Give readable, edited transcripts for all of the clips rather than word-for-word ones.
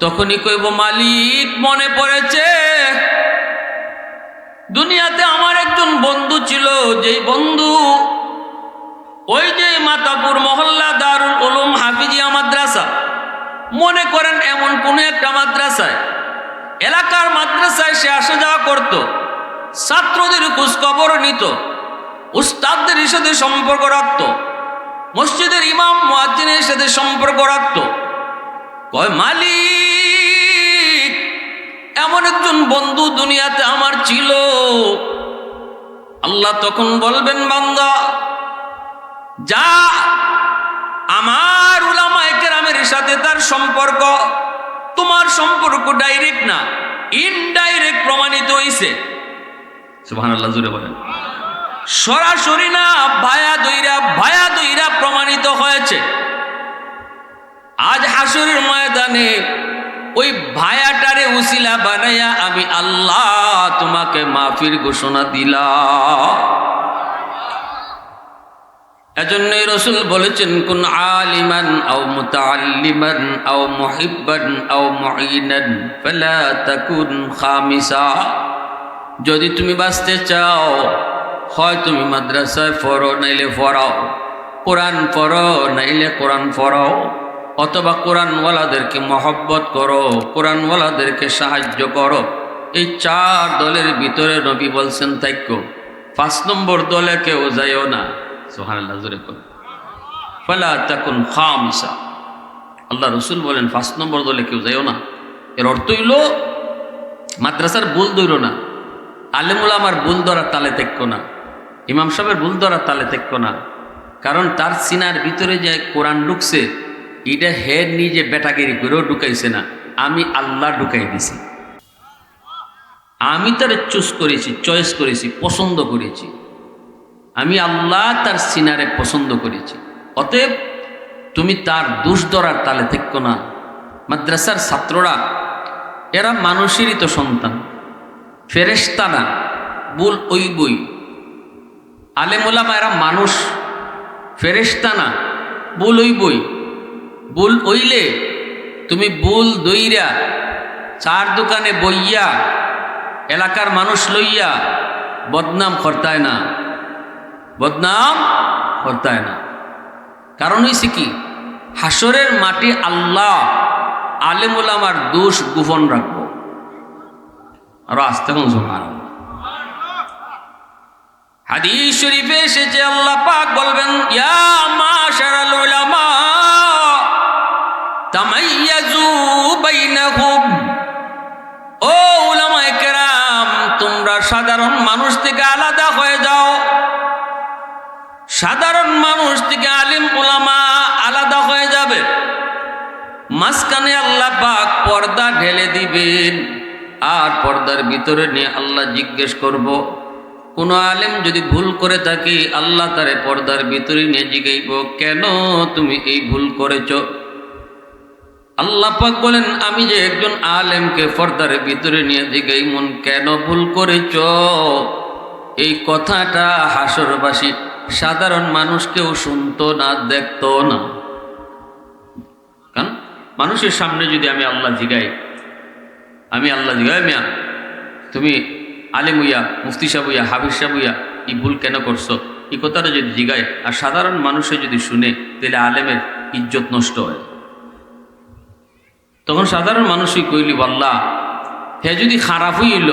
তখনই কইব মালিক মনে পড়েছে দুনিয়াতে আমার একজন বন্ধু ছিল, যেই বন্ধু ওই যে মাতাপুর মহল্লা দারুল উলুম হাফিজিয়া মাদ্রাসা, মনে করেন এমন কোন একটা মাদ্রাসায়, এলাকার মাদ্রাসায় সে আসা যাওয়া করত, ছাত্রদের খোঁজ খবর নিত, উস্তাদদের সাথে সম্পর্ক রাখত, মসজিদের ইমাম মুয়াজ্জিনের সাথে সম্পর্ক রাখত। কয় মালিক এমন একজন বন্ধু দুনিয়াতে আমার ছিল। আল্লাহ তখন বলবেন বান্দা যা, আমার উলামায়ে কেরামের সাথে তার সম্পর্ক তোমার সম্পর্ক ডাইরেক্ট না, ইনডাইরেক্ট প্রমাণিত হইছে। সুবহানাল্লাহ, জোরে বলেন। সরাসরি না, ভায়া দইরা প্রমাণিত হয়েছে। আজ হাসরের ময়দানে ওই ভায়াটারে উসিলা বানাইয়া আমি আল্লাহ তোমাকে মাফির ঘোষণা দিলাম। এজন্যই রাসূল বলেছেন কুন আলিমান আও মুতাআল্লিমান আও মুহিব্বান আও মুঈনান ফালা তাকুন খামিসা। যদি তুমি বাঁচতে চাও, হয় তুমি মাদ্রাসায় পড়ো নাইলে পড়াও, কোরআন পড়ো নাইলে কোরআন পড়াও, অথবা কোরআনওয়ালাদেরকে মহব্বত করো, কোরআনওয়ালাদেরকে সাহায্য করো। এই চার দলের ভিতরে নবী বলছেন থাকো, 5 নম্বর দলে কেউ যাইও না। সুবহানাল্লাহ, জোরে বলেন। ফালা তাকুন খামিসা। আল্লাহ রসুল বলেন 5 নম্বর দলে কেউ যাইও না। এর অর্থ হইল মাদ্রাসার ভুল ধরো না, আলেমুল আমার ভুল ধরার তালে থাকো না, ইমাম সাহেবের ভুল ধরার তালে থাকো না। কারণ তার সিনার ভিতরে যে কোরআন ঢুকছে, এটা হে নিজে বেটাগিরি করেও ঢুকাইছে না, আমি আল্লাহ ঢুকাই দিছি। আমি তার চুজ করেছি, চয়েস করেছি, পছন্দ করেছি। আমি আল্লাহ তার সিনারে পছন্দ করেছি। অতএব তুমি তার দোষ ধরার তালে থেকো না। মাদ্রাসার ছাত্ররা এরা মানুষেরই তো সন্তান, ফেরেশতা না, ভুল ওই বই। আলেম ওলামা এরা মানুষ, ফেরেশতা না, ভুল ওই বই। ভুল হইলে তুমি ভুল দইরা চার দোকানে বইয়া এলাকার মানুষ লইয়া বদনাম করতায় না, বদনাম করতায় না। কারণ হইছে কি, হাসরের মাটি আল্লাহ আলেম ওলামার দোষ গোপন রাখবো। আরো আসতে কোন সুবহানাল্লাহ। হাদিস শরীফে এসেছে আল্লাহ পাক বলবেন ইয়া মাশারাল উলামা তামাইয়াজু বাইনাহুম। ও উলামায়ে কেরাম, তোমরা সাধারণ মানুষ থেকে আলাদা হয়ে যাও। সাধারণ মানুষ থেকে আলিম উলামা আলাদা হয়ে যাবে। মাঝখানে আল্লাহ পাক পর্দা ঢেলে দিবেন, আর পর্দার ভিতরে নিয়ে আল্লাহ জিজ্ঞেস করব, কোন আলেম যদি ভুল করে থাকি আল্লাহ তারে পর্দার ভিতরে নিয়ে জিগাইব, কেন তুমি এই ভুল করেছ? আল্লাহ পাক বলেন আমি যে একজন আলেমকে পর্দার ভিতরে নিয়ে জিগাইমন কেন ভুল করেছ, এই কথাটা হাসরবাসী সাধারণ মানুষ কেউ শুনতো না, দেখতো না। কারণ মানুষের সামনে যদি আমি আল্লাহ জিগাই মিয়া তুমি আলেম হইয়া, মুফতি সাহেব হইয়া, হাফিজ সাহেব হইয়া এই ভুল কেন করছো, এই কথাটা যদি জিগায় আর সাধারণ মানুষে যদি শুনে, তাহলে আলেমের ইজ্জত নষ্ট হয়। তখন সাধারণ মানুষই কইলি আল্লাহ হে যদি খারাপ হইল,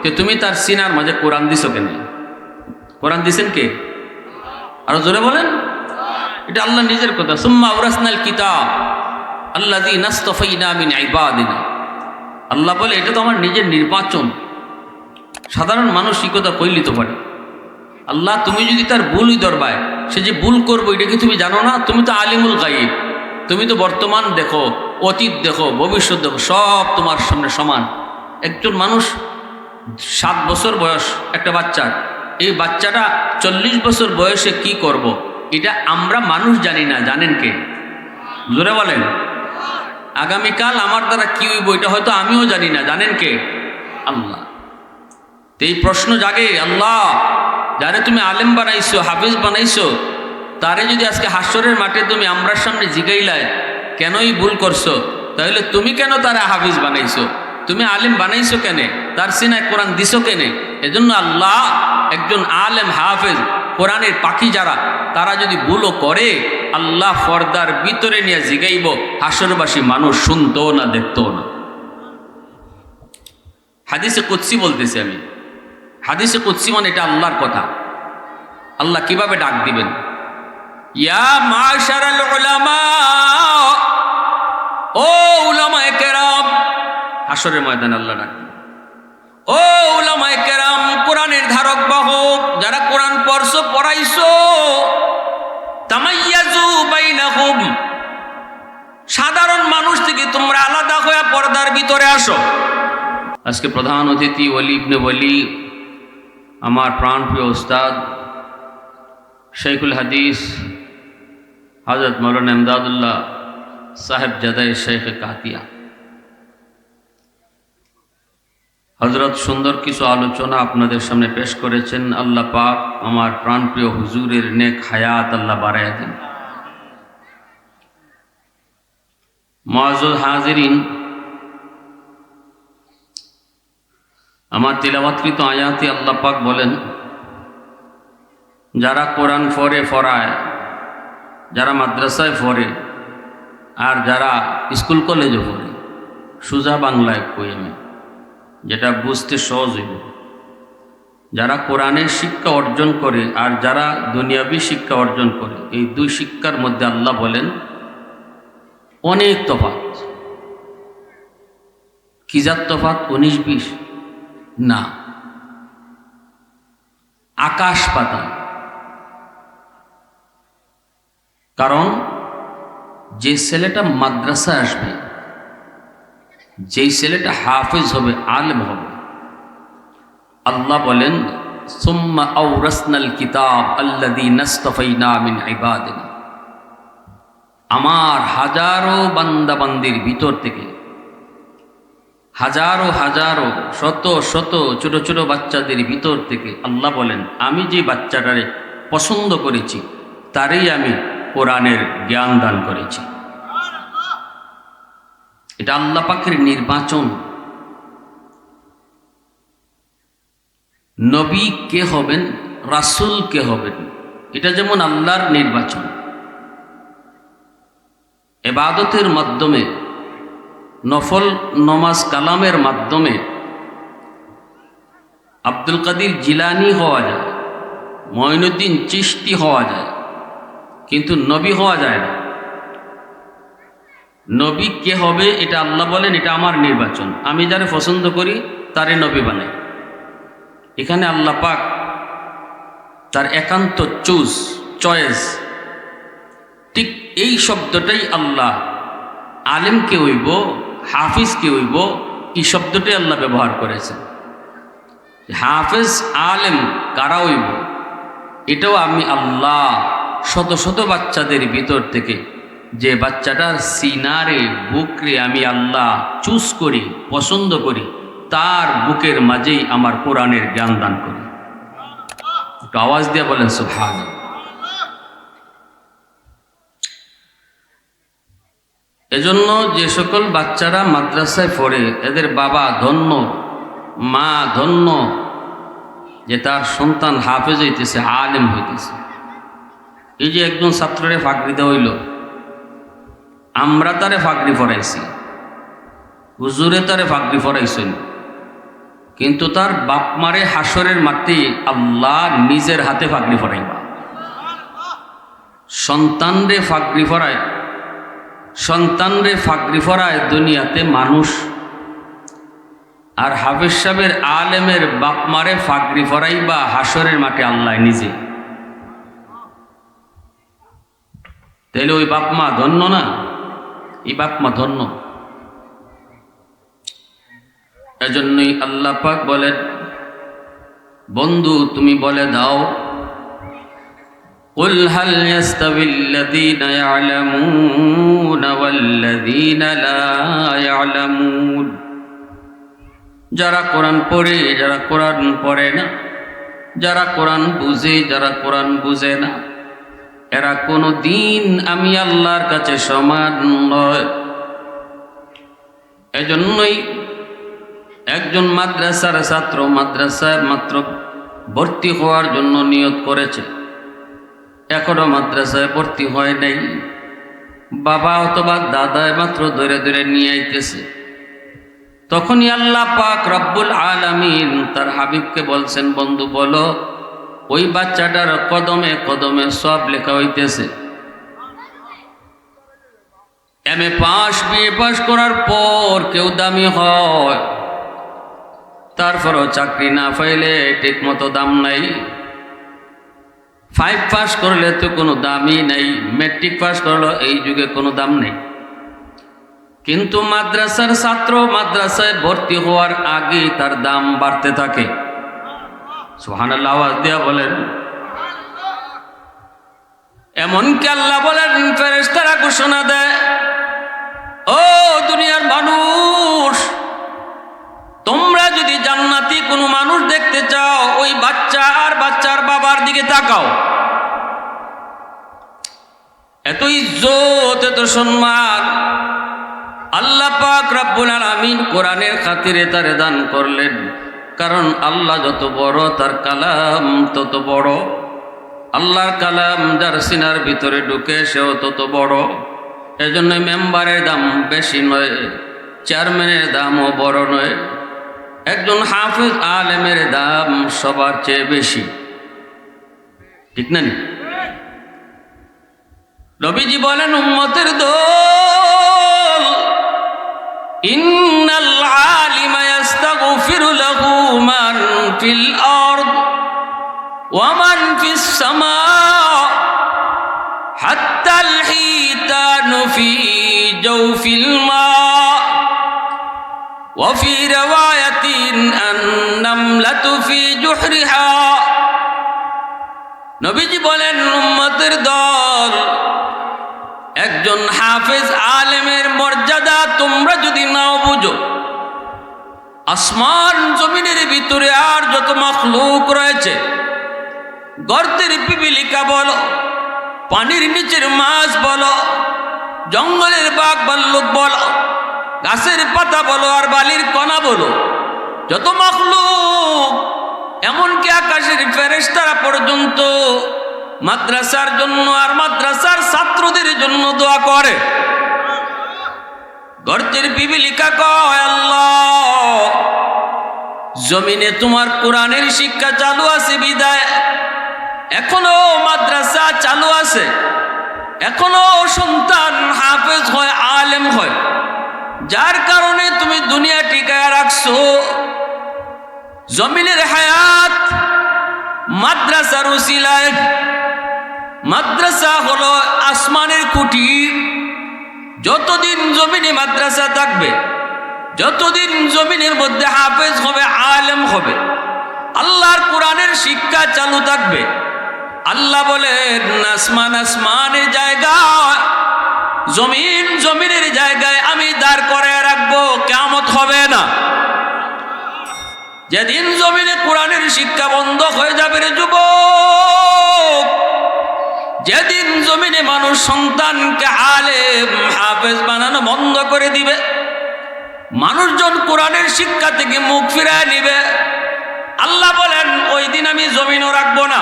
যে তুমি তার সিনার মাঝে কোরআন দিছো কেন? কোরআন দিছেন কে? আরো জোরে বলেন। এটা আল্লাহ নিজের কথা। সুম্মা আওরাসনাল কিতাব আল্লাযী নাসতাফাইনা মিন ইবাদিনা। আল্লাহ বলে এটা তো আমার নিজের নির্বাচন। সাধারণ মানুষ এই কথা কইলি তো পারে। আল্লাহ তুমি যদি তার ভুলই ধরবায়, সে যে ভুল করবো এটা কি তুমি জানো না? তুমি তো আলিমুল গায়ব, তুমি তো বর্তমান দেখো, অতীত দেখো, ভবিষ্যৎ দেখো, সব তোমার সামনে সমান। একজন মানুষ 7 বছর বয়স একটা বাচ্চা, এই বাচ্চাটা 40 বছর বয়সে কি করব, এটা আমরা মানুষ জানি না, জানেন কে? জোরে বলেন। আগামীকাল আমার দ্বারা কি হইব এটা হয়তো আমিও জানি না, জানেন কে? আল্লাহ। এই প্রশ্ন জাগে, আল্লাহ যারে তুমি আলেম বানাইছো, হাফিজ বানাইছো, তারে যদি আজকে হাসরের মাঠে তুমি আমরার সামনে জিগাইলায় কেনই ভুল করছো, তাহলে তুমি কেন তারা হাফিজ বানাইছো? তুমি আলেম বানাইছো কেনে? তার সিনায় কোরআন দিছো কেনে? এজন্য আল্লাহ একজন আলেম হাফেজ কোরআনের পাখি যারা, তারা যদি ভুলও করে, আল্লাহ পর্দার ভিতরে নিয়ে জিগাইব, হাসরবাসী মানুষ শুনতো না, দেখতো না। হাদিসে কুদসি বলতেছি আমি। হাদিসে কুদসি মানে এটা আল্লাহর কথা। আল্লাহ কিভাবে ডাক দিবেন? ইয়া মাশারাল উলামা, ও উলামায়ে কেরাম। হাসরের ময়দানে আল্লাহ ডাক দিবেন, ও উলামায়ে কেরাম, কোরআনের ধারক বাহক যারা কোরআন পড়ছো, পড়াইছো, তামাইয়াজু বাইনাহুম, সাধারণ মানুষ থেকে তোমরা আলাদা হয়ে পর্দার ভিতরে আসো। আজকে প্রধান অতিথি ওলি ইবনে ওলি, আমার প্রাণপ্রিয় উস্তাদ শেখুল হাদিস হযরত মাওলানা ইমদাদুল্লাহ সাহেব জাদাই শেখ কাতিয়া হযরত সুন্দর কিছু আলোচনা আপনাদের সামনে পেশ করেছেন। আল্লাহ পাক আমার প্রাণপ্রিয় হুজুরের নেক হায়াত আল্লাহ বাড়ায়া দিন। মুআজ্জাজ হাজিরিন, আমার তিলাওয়াতকৃত আয়াতে আল্লাহ পাক বলেন, যারা কোরআন পড়ায়, যারা মাদ্রাসায় পড়ে, আর যারা স্কুল কলেজে পড়ে, সোজা বাংলায় কই আমি, যেটা বুঝতে সহজ হইব, যারা কোরআনের শিক্ষা অর্জন করে আর যারা দুনিয়াবী শিক্ষা অর্জন করে, এই দুই শিক্ষার মধ্যে আল্লাহ বলেন অনেক তফাৎ। কি জাত তফাৎ? 19-20 না, আকাশ পাতাল। কারণ যে ছেলেটা মাদ্রাসায় আসবে, যেই ছেলেটা হাফেজ হবে, আলেম হবে, আল্লাহ বলেন সুম্মা আওরাসনাল কিতাব আল্লাযীনা ইসতাফাইনা মিন ইবাদিনা, আমার হাজারো বান্দাবান্দির ভিতর থেকে, হাজারো হাজারো শত শত ছোট ছোট বাচ্চাদের ভিতর থেকে আল্লাহ বলেন আমি যে বাচ্চাটারে পছন্দ করেছি তারই আমি কোরআনের জ্ঞান দান করেছি। এটা আল্লাহ পাকের নির্বাচন। নবী কে হবেন, রাসূল কে হবেন, এটা যেমন আল্লাহর নির্বাচন। ইবাদতের মাধ্যমে, নফল নমাজ কালামের মাধ্যমে আব্দুল কাদের জিলানী হওয়া যায়, মঈনুদ্দিন চিশতি হওয়া যায়, কিন্তু নবী হওয়া যায় না। নবী কে হবে এটা আল্লাহ বলেন এটা আমার নির্বাচন, আমি যারে পছন্দ করি তারে নবী বানাই। এখানে আল্লাহ পাক তার একান্ত চয়েস। ঠিক এই শব্দটাই আল্লাহ আলেম কে হইব, হাফিজ কে হইব, এই শব্দটাই আল্লাহ ব্যবহার করেছেন। হাফিজ আলেম কারা হইব, এটাও আমি আল্লাহ শত শত বাচ্চাদের ভিতর থেকে যে বাচ্চাটার সিনারে বুকরে আমি আল্লাহ চুজ করি, পছন্দ করি, তার বুকের মাঝেই আমার কোরআনের জ্ঞান দান করি। একটু আওয়াজ দিয়ে বলেন সুবহানাল্লাহ। এজন্য যে সকল বাচ্চারা মাদ্রাসায় পড়ে এদের বাবা ধন্য, মা ধন্য যে তার সন্তান হাফেজ হইতেছে, আলেম হইতেছে। এই যে একজন ছাত্ররে ফাঁকরি দেওয়া হইল, আমরা তারে ফাঁকরি পড়াইছি, হুজুরে তারে ফাঁকরি পড়াইছেন, কিন্তু তার বাপ মারে হাসরের মাটি আল্লাহ নিজের হাতে ফাঁকরি পড়াইবা। সন্তানরে ফাঁকরি পড়ায়, সন্তানরে ফাঁকরি পড়ায় দুনিয়াতে মানুষ, আর হাফেজ সাহেবের আলেমের বাপ মারে ফাঁকরি পড়াইবা হাসরের মাঠে আল্লাহ নিজে। তাইলে ওই বাপ মা ধন্য না? এই বাপ মা ধন্য। এজন্যই আল্লাহ পাক বলেন, বন্ধু তুমি বলে দাও, কুল হাল ইয়াস্তাবিল্লাযীনা ইয়া'লামুনা ওয়াল্লাযীনা লা ইয়া'লামুন। যারা কোরআন পড়ে, যারা কোরআন পড়ে না, যারা কোরআন বুঝে, যারা কোরআন বুঝে না, এরা কোনো দিন আমি আল্লাহর কাছে সমান নয়। এজন্যই একজন মাদ্রাসার ছাত্র মাদ্রাসায় মাত্র ভর্তি হওয়ার জন্য নিয়ত করেছে, এখনো মাদ্রাসায় ভর্তি হয় নাই, বাবা অথবা দাদায় মাত্র ধরে ধরে নিয়ে আইতেছে। তখনই আল্লাহ পাক রব্বুল আলামিন তার হাবিবকে বলছেন, বন্ধু বলো ওই বাচ্চাটার কদমে কদমে সব লেখা হইতেছে। এমএ পাস, বিএ পাস করার পর কেউ দামি হয়, তারপরও চাকরি না পাইলে ঠিক মতো দাম নাই। 5 পাস করলে তো কোনো দামই নাই, ম্যাট্রিক পাস করলে এই যুগে কোনো দাম নেই। কিন্তু মাদ্রাসার ছাত্র মাদ্রাসায় ভর্তি হওয়ার আগে তার দাম বাড়তে থাকে। সুবহানাল্লাহ, আওয়াজ দিয়া বলেন। এমনকি আল্লাহ বলেন, ফেরেশতারা ঘোষণা দেয়, ও দুনিয়ার মানুষ, তোমরা যদি জান্নাতি কোনো মানুষ দেখতে চাও ওই বাচ্চা আর বাচ্চার বাবার দিকে তাকাও। এত ইজ্জত, এত সম্মান আল্লাহ পাক রব্বুল আলামিন কোরআনের খাতিরে তারে দান করলেন। কারণ আল্লাহ যত বড় তার কালাম তত বড়। আল্লাহর কালাম যার সিনার ভিতরে ঢুকে সেও তত বড়। এজন্য মেম্বারের দাম বেশি নয়, চেয়ারম্যানের দামও বড় নয়, একজন হাফেজ আলেমের দাম সবার চেয়ে বেশি। ঠিক না? নবীজি বলেন, উম্মতের দল, ইন্নাল আলিমা ইস্তাগফিরু লাহু মান ফিল আরদ ওয়া মান ফিস সামা হাত্তাল হিতানু ফি জাওফিল মা ওয়া ফি রিওয়ায়াতিন আন-নামলাতু ফি জুহরিহা। নবীজি বলেন, উম্মতের দল, একজন হাফেজ আলেমের মর্যাদা তোমরা যদি নাও বুঝো, আসমান জমিনের ভিতরে আর যত মাখলুক রয়েছে, গর্তের পিপিলিকা বলো, পানির নিচের মাছ বলো, জঙ্গলের বাঘ ভাল্লুক বলো, গাছের পাতা বলো আর বালির কণা বলো, যত মাখলুক, এমনকি আকাশের ফেরেশতারা পর্যন্ত মাদ্রাসার জন্য আর মাদ্রাসার ছাত্রদের জন্য দোয়া করে। গর্তের পিপিলিকা কয়, আল্লাহ, জমিনে তোমার কোরআনের শিক্ষা চালু আছে বিদায় এখনো মাদ্রাসা চালু আছে, এখনো সন্তান হাফেজ হয়, আলেম হয়, যার কারণে তুমি দুনিয়া টিকায় রাখছো। জমিনের হায়াত মাদ্রাসার উসিলায়। মাদ্রাসা হলো আসমানের খুঁটি। যতদিন জমিনে মাদ্রাসা থাকবে, যতদিন জমিনের মধ্যে হাফেজ হবে, আলেম হবে, আল্লাহর কোরআনের শিক্ষা চালু থাকবে, আল্লাহ বলেন আসমান আসমানের জায়গায়, জমিন জমিনের জায়গায় আমি দাঁড় করে রাখবো, কিয়ামত হবে না। যেদিন জমিনে কোরআনের শিক্ষা বন্ধ হয়ে যাবে রে যুবক, যেদিন জমিনে মানুষ সন্তানকে আলেম হাফেজ বানানো বন্ধ করে দিবে, মানুষজন কোরআনের শিক্ষা থেকে মুখ ফিরায় নিবে, আল্লাহ বলেন ওই দিন আমি জমিনও রাখবো না।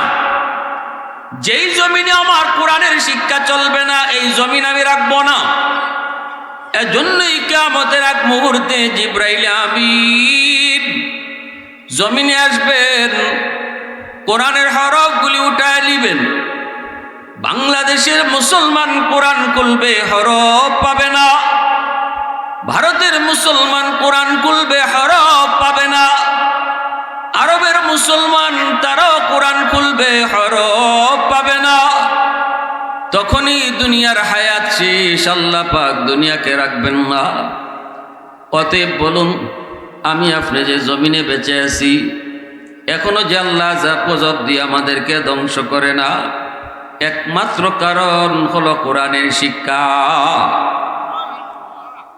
যেই জমিনে আমার কোরআনের শিক্ষা চলবে না, এই জমিন আমি রাখবো না। এজন্যই কিয়ামতের এক মুহূর্তে জিবরাইল আমিন জমিনে আসবেন, কোরআনের হরফগুলি উঠায় নিবেন। বাংলাদেশের মুসলমান কোরআন খুলবে, হরফ পাবে না। ভারতের মুসলমান কোরআন খুলবে, হরফ পাবে না। আরবের মুসলমান তারাও কোরআন খুলবে, হরফ পাবে না। তখনই দুনিয়ার হায়াত শেষ, আল্লাহ পাক দুনিয়াকে রাখবেন না। অতএব বলুন, আমি আপনি যে জমিনে বেঁচে আছি, এখনো যে আল্লাহ যা গজব দিয়ে আমাদেরকে ধ্বংস করে না, একমাত্র কারণ হলো কোরআনের শিক্ষা।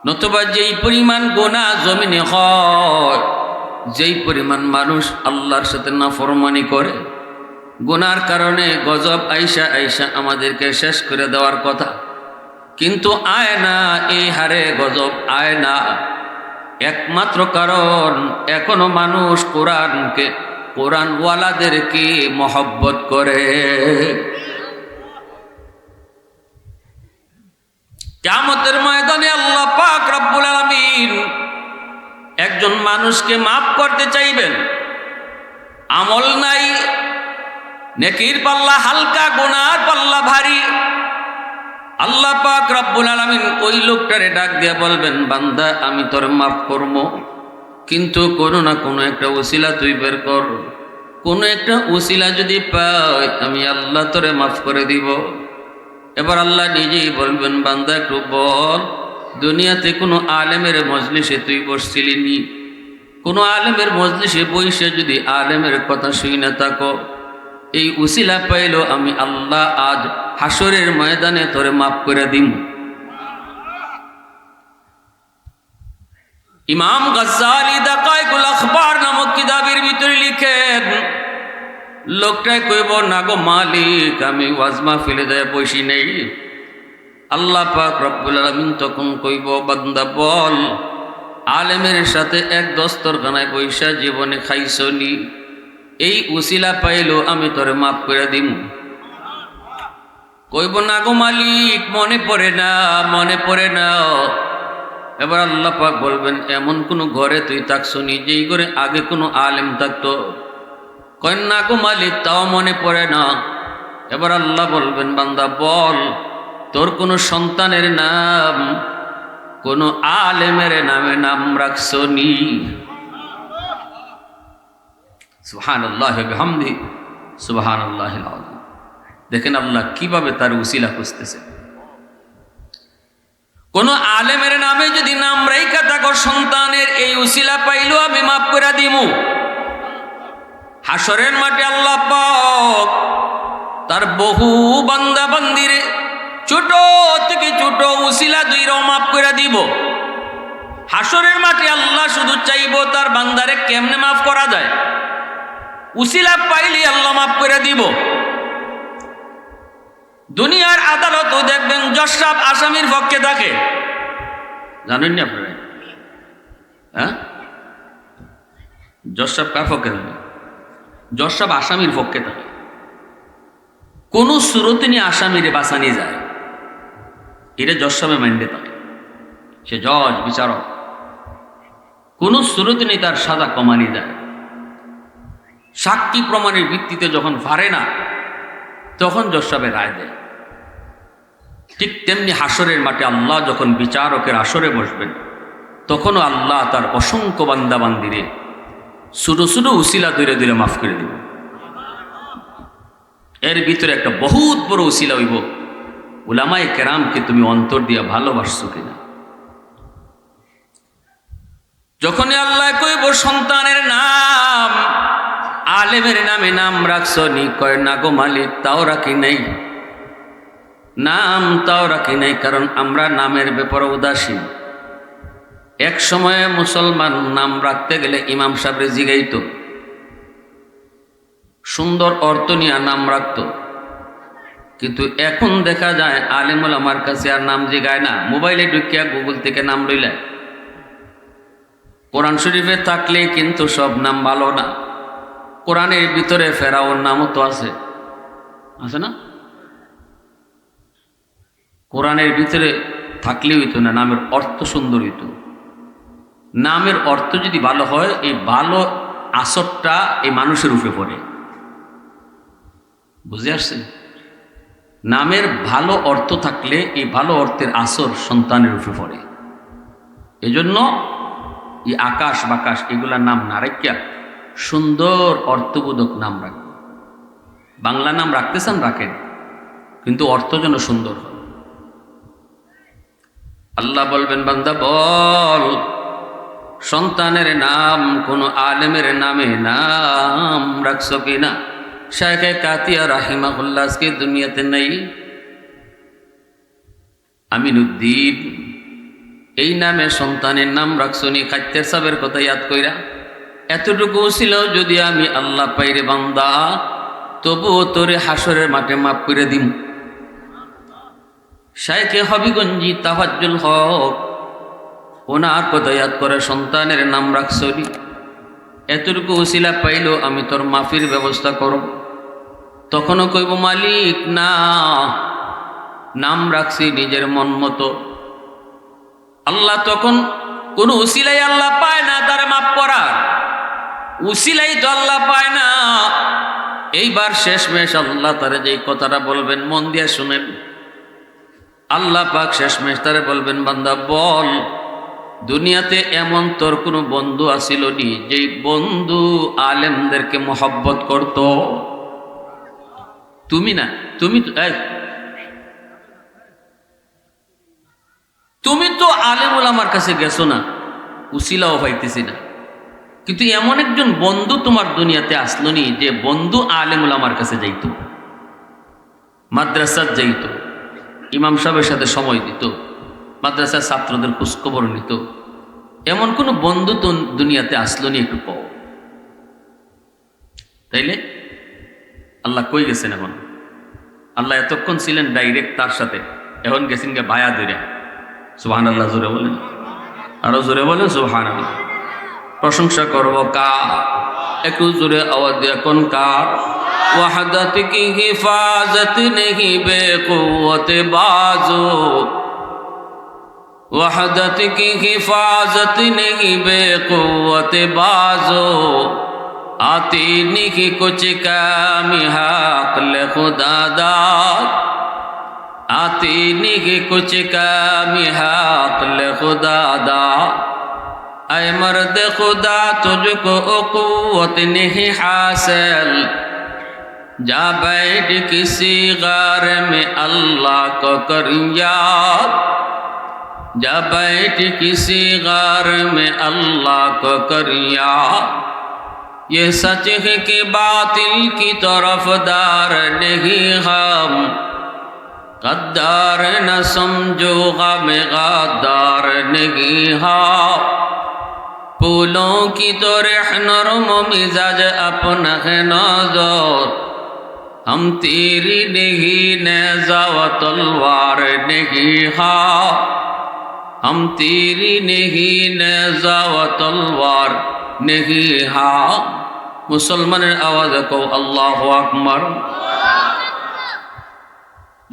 নতুবা যেই পরিমাণ গুনাহ জমিনে হয়, যেই পরিমাণ মানুষ আল্লাহর সাথে নাফরমানি করে, গুনার কারণে গজব আইসা আইসা আমাদেরকে শেষ করে দেওয়ার কথা, কিন্তু আয় না, এই হারে গজব আয় না। একমাত্র কারণ এখনো মানুষ কোরআনওয়ালাদেরকে মহব্বত করে। কিয়ামতের ময়দানে আল্লাহ পাক রব্বুল আলামিন একজন মানুষকে মাফ করতে চাইবেন, আমল নাই, নেকির পাল্লা হালকা, গুনার পাল্লা ভারী। আল্লাহ পাক রব্বুল আলামিন ওই লোকটারে ডাক দিয়ে বলবেন, বান্দা আমি তোর মাফ করবো, কিন্তু কোনো না কোনো একটা ওসিলা তুই বের কর। কোনো একটা ওসিলা যদি পাই আমি আল্লাহ তোরে মাফ করে দিব। এবার আল্লাহ নিজেই বলবেন, বান্দা একটু বল, দুনিয়াতে কোনো আলেমের মজলিসে তুই বসছিলি নি? কোনো আলেমের মজলিসে বইসে যদি আলেমের কথা শুই না থাকো, এই উসিলা পাইল আমি আল্লাহ আজ হাসরের ময়দানে তোরে মাফ করে দিম। ইমাম গাজ্জালি দাকায়েকুল আখবার নামক কিতাবের ভিতরে লিখেন, লোকটাই কইব, না গো মালিক, আমি ওয়াজ মাহফিলে যায় বসি নেই। আল্লাহ পাক রব্বুল আলামিন তখন কইব, বান্দা বল, আলেমের সাথে এক দস্তরখানায় বৈশা জীবনে খাইছনি? এই উসিলা পাইলো আমি তোরে মাফ করে দিম। কইব, না গো মালিক, মনে পড়ে না, মনে পড়ে না। এবার আল্লাহ পাক বলবেন, এমন কোনো ঘরে তুই থাকছনি যেই ঘরে আগে কোনো আলেম থাকতো? কয়, না গো মালিক, তাও মনে পড়ে না। এবার আল্লাহ বলবেন, বান্দা বল, তোর কোনো সন্তানের নাম কোনো আলেমের নামে নাম রাখছনি? সুবহানাল্লাহি ওয়া বিহামদিহি সুবহানাল্লাহিল আযীম। দেখেন আল্লাহ কিভাবে তার উসিলা খুঁজতেছে। কোন আলেমের নামে যদি নাম রাইখা থাকো সন্তানের, এই উসিলা পাইলো আমি মাফ করে দিমু। হাসরের মাঠে আল্লাহ পাক তার বহু বান্দা বান্দিরে ছোট থেকে ছোট উসিলা দুইরাও মাফ করে দিব। হাসরের মাঠে আল্লাহ শুধু চাইবো তার বান্দারে কেমনে মাফ করা যায়, উসিলা পাইলে আল্লাহ মাফ করে দিব। দুনিয়ার আদালতও দেখবেন জজ সাহেব আসামির পক্ষে থাকে, জানেন না আপনারা? হ্যাঁ, জজ সাহেব কার পক্ষে থাকে? জজ সাহেব আসামির পক্ষে থাকে। কোন সুরতে নিয়ে আসামিরে বাঁচানি যায়, এটা জজ সাহেবের মাইন্ডে থাকে। সে জজ বিচারক, কোন সুরতে নিয়ে তার সাজা কমানি যায়। সাক্ষী প্রমাণের ভিত্তিতে যখন পারে না, তখন জজ সাহেবের রায় দেয়। ঠিক তেমনি হাসরের মাঠে আল্লাহ যখন বিচারকের আসরে বসবেন, তখনও আল্লাহ তার অসংখ্য বান্দা বান্দিরে ছোটো ছোটো উসিলা ধীরে ধীরে মাফ করে দিব। এর ভিতরে একটা বহুত বড় উসিলা হইব, উলামায়ে কেরামকে তুমি অন্তর দিয়া ভালোবাসছো কিনা। যখনই আল্লাহ কইব সন্তানের নাম আলেমের নামে নাম রাখছো নি? কয়, না গো মালিক, তাও রাখি নাই, নাম তাও রাখি নাই, কারণ আমরা নামের ব্যাপারে উদাসীন। এক সময়ে মুসলমান নাম রাখতে গেলে ইমাম সাহেবরে জিগাইতো, সুন্দর অর্থ নিয়ে নাম রাখত। কিন্তু এখন দেখা যায় আলেমুল আমার কাছে আর নাম জিগায় না, মোবাইলে ঢুকিয়া গুগল থেকে নাম লইলায়। কোরআন শরীফে থাকলে কিন্তু সব নাম ভালো না। কোরআনের ভিতরে ফেরাউন নামও তো আছে, আছে না? কোরআনের ভিতরে থাকলে হইতো না, নামের অর্থ সুন্দর হইতো। নামের অর্থ যদি ভালো হয়, এই ভালো আসরটা এই মানুষের উপরে পড়ে। বুঝে আসছে? নামের ভালো অর্থ থাকলে এই ভালো অর্থের আসর সন্তানের উপরে পড়ে। এজন্য এই আকাশ বাকাশ এগুলার নাম না রাখিয়া সুন্দর অর্থবোধক নাম রাখবে। বাংলা নাম রাখতেছেন রাখেন, কিন্তু অর্থ যেন সুন্দর হয়। আল্লাহ বলবেন, বান্দা বল, সন্তানের নাম কোন আলেমের নামে নাম রাখছো কিনা? শায়েখে কাতিয়া রাহিমাহুল্লাহ আজকে দুনিয়াতে নেই। আমিনুদ্দিন এই নামে সন্তানের নাম রাখছো নি? খাদ্যের সাবের কথা ইয়াদ কইরা এতটুকু ছিল, যদি আমি আল্লাহ পাইরে বান্দা, তবুও তোরে হাসরের মাঠে মাফ করে দিম। শায়েখে হবিগঞ্জি তাফাজ্জুল হক ওনার কথা ইয়াদ করে সন্তানের নাম রাখছনি, এতটুকু উসিলা পাইল আমি তোর মাফির ব্যবস্থা করব। তখনও কইব মালিক না, নাম রাখছি নিজের মন মতো। আল্লাহ তখন কোন উসিলাই আল্লাহ পায় না তার মাফ করার, উসিলাই তো আল্লাহ পায় না। এইবার শেষমেশ আল্লাহ তারে যেই কথাটা বলবেন মন দিয়ে শুনেন। আল্লাহ পাক শেষমেশ তারে বলবেন বান্দা বল, দুনিয়াতে এমন তোর কোনো বন্ধু আসিল নি যেই বন্ধু আলেমদেরকে মোহব্বত করত? তুমি না, তুমি তো আলেম ওলামার কাছে গেছো না, উসিলাও পাইতেছি না, কিন্তু এমন একজন বন্ধু তোমার দুনিয়াতে আসলো নি যে বন্ধু আলেম ওলামার কাছে যাইতো, মাদ্রাসার যাইতো, ইমাম সাহেবের সাথে সময় দিত, মাদ্রাসার ছাত্রদের খোঁজখবর নিত। এমন কোন বন্ধু তো দুনিয়াতে আসলো নি, একটু পাও। তাইলে আল্লাহ কই গেছেন? এখন আল্লাহ এতক্ষণ ছিলেন ডাইরেক্ট তার সাথে, এখন গেছেন গে বায়া দূরে। সুবহানাল্লাহ জোরে বলেন, আরো জোরে বলেন সুবহানাল্লাহ। প্রশংসা করব কার? একটু জোরে আওয়াজ দিয়ে কোন কার? ওয়াহদাত কি হিফাজত নেহি বেকুওয়াত বাজো, वहदत की हिफाजत नहीं बेकुवत बाजो, आती नहीं कुछ कामी हक़ खुदा दाद, आती नहीं कुछ कामी हक़ खुदा दाद। ऐ मर्द खुदा तुझको कुव्वत नहीं हासिल, जा बैठ किसी गार में अल्लाह को कर याद, जा बैठ किसी गार में अल्लाह को कर याद। ये सच है कि बातिल की तरफदार नहीं हम, गद्दार न समझो गम गद्दार नहीं हम। फूलों की तरह नरम मिजाज अपना है नजर, हम तेरी नहीं नेज़ा व तलवार नहीं हाँ, हम तेरी नहीं नेज़ा व तलवार नहीं हाँ। मुसलमाনের আওয়াজ কও আল্লাহু আকবার।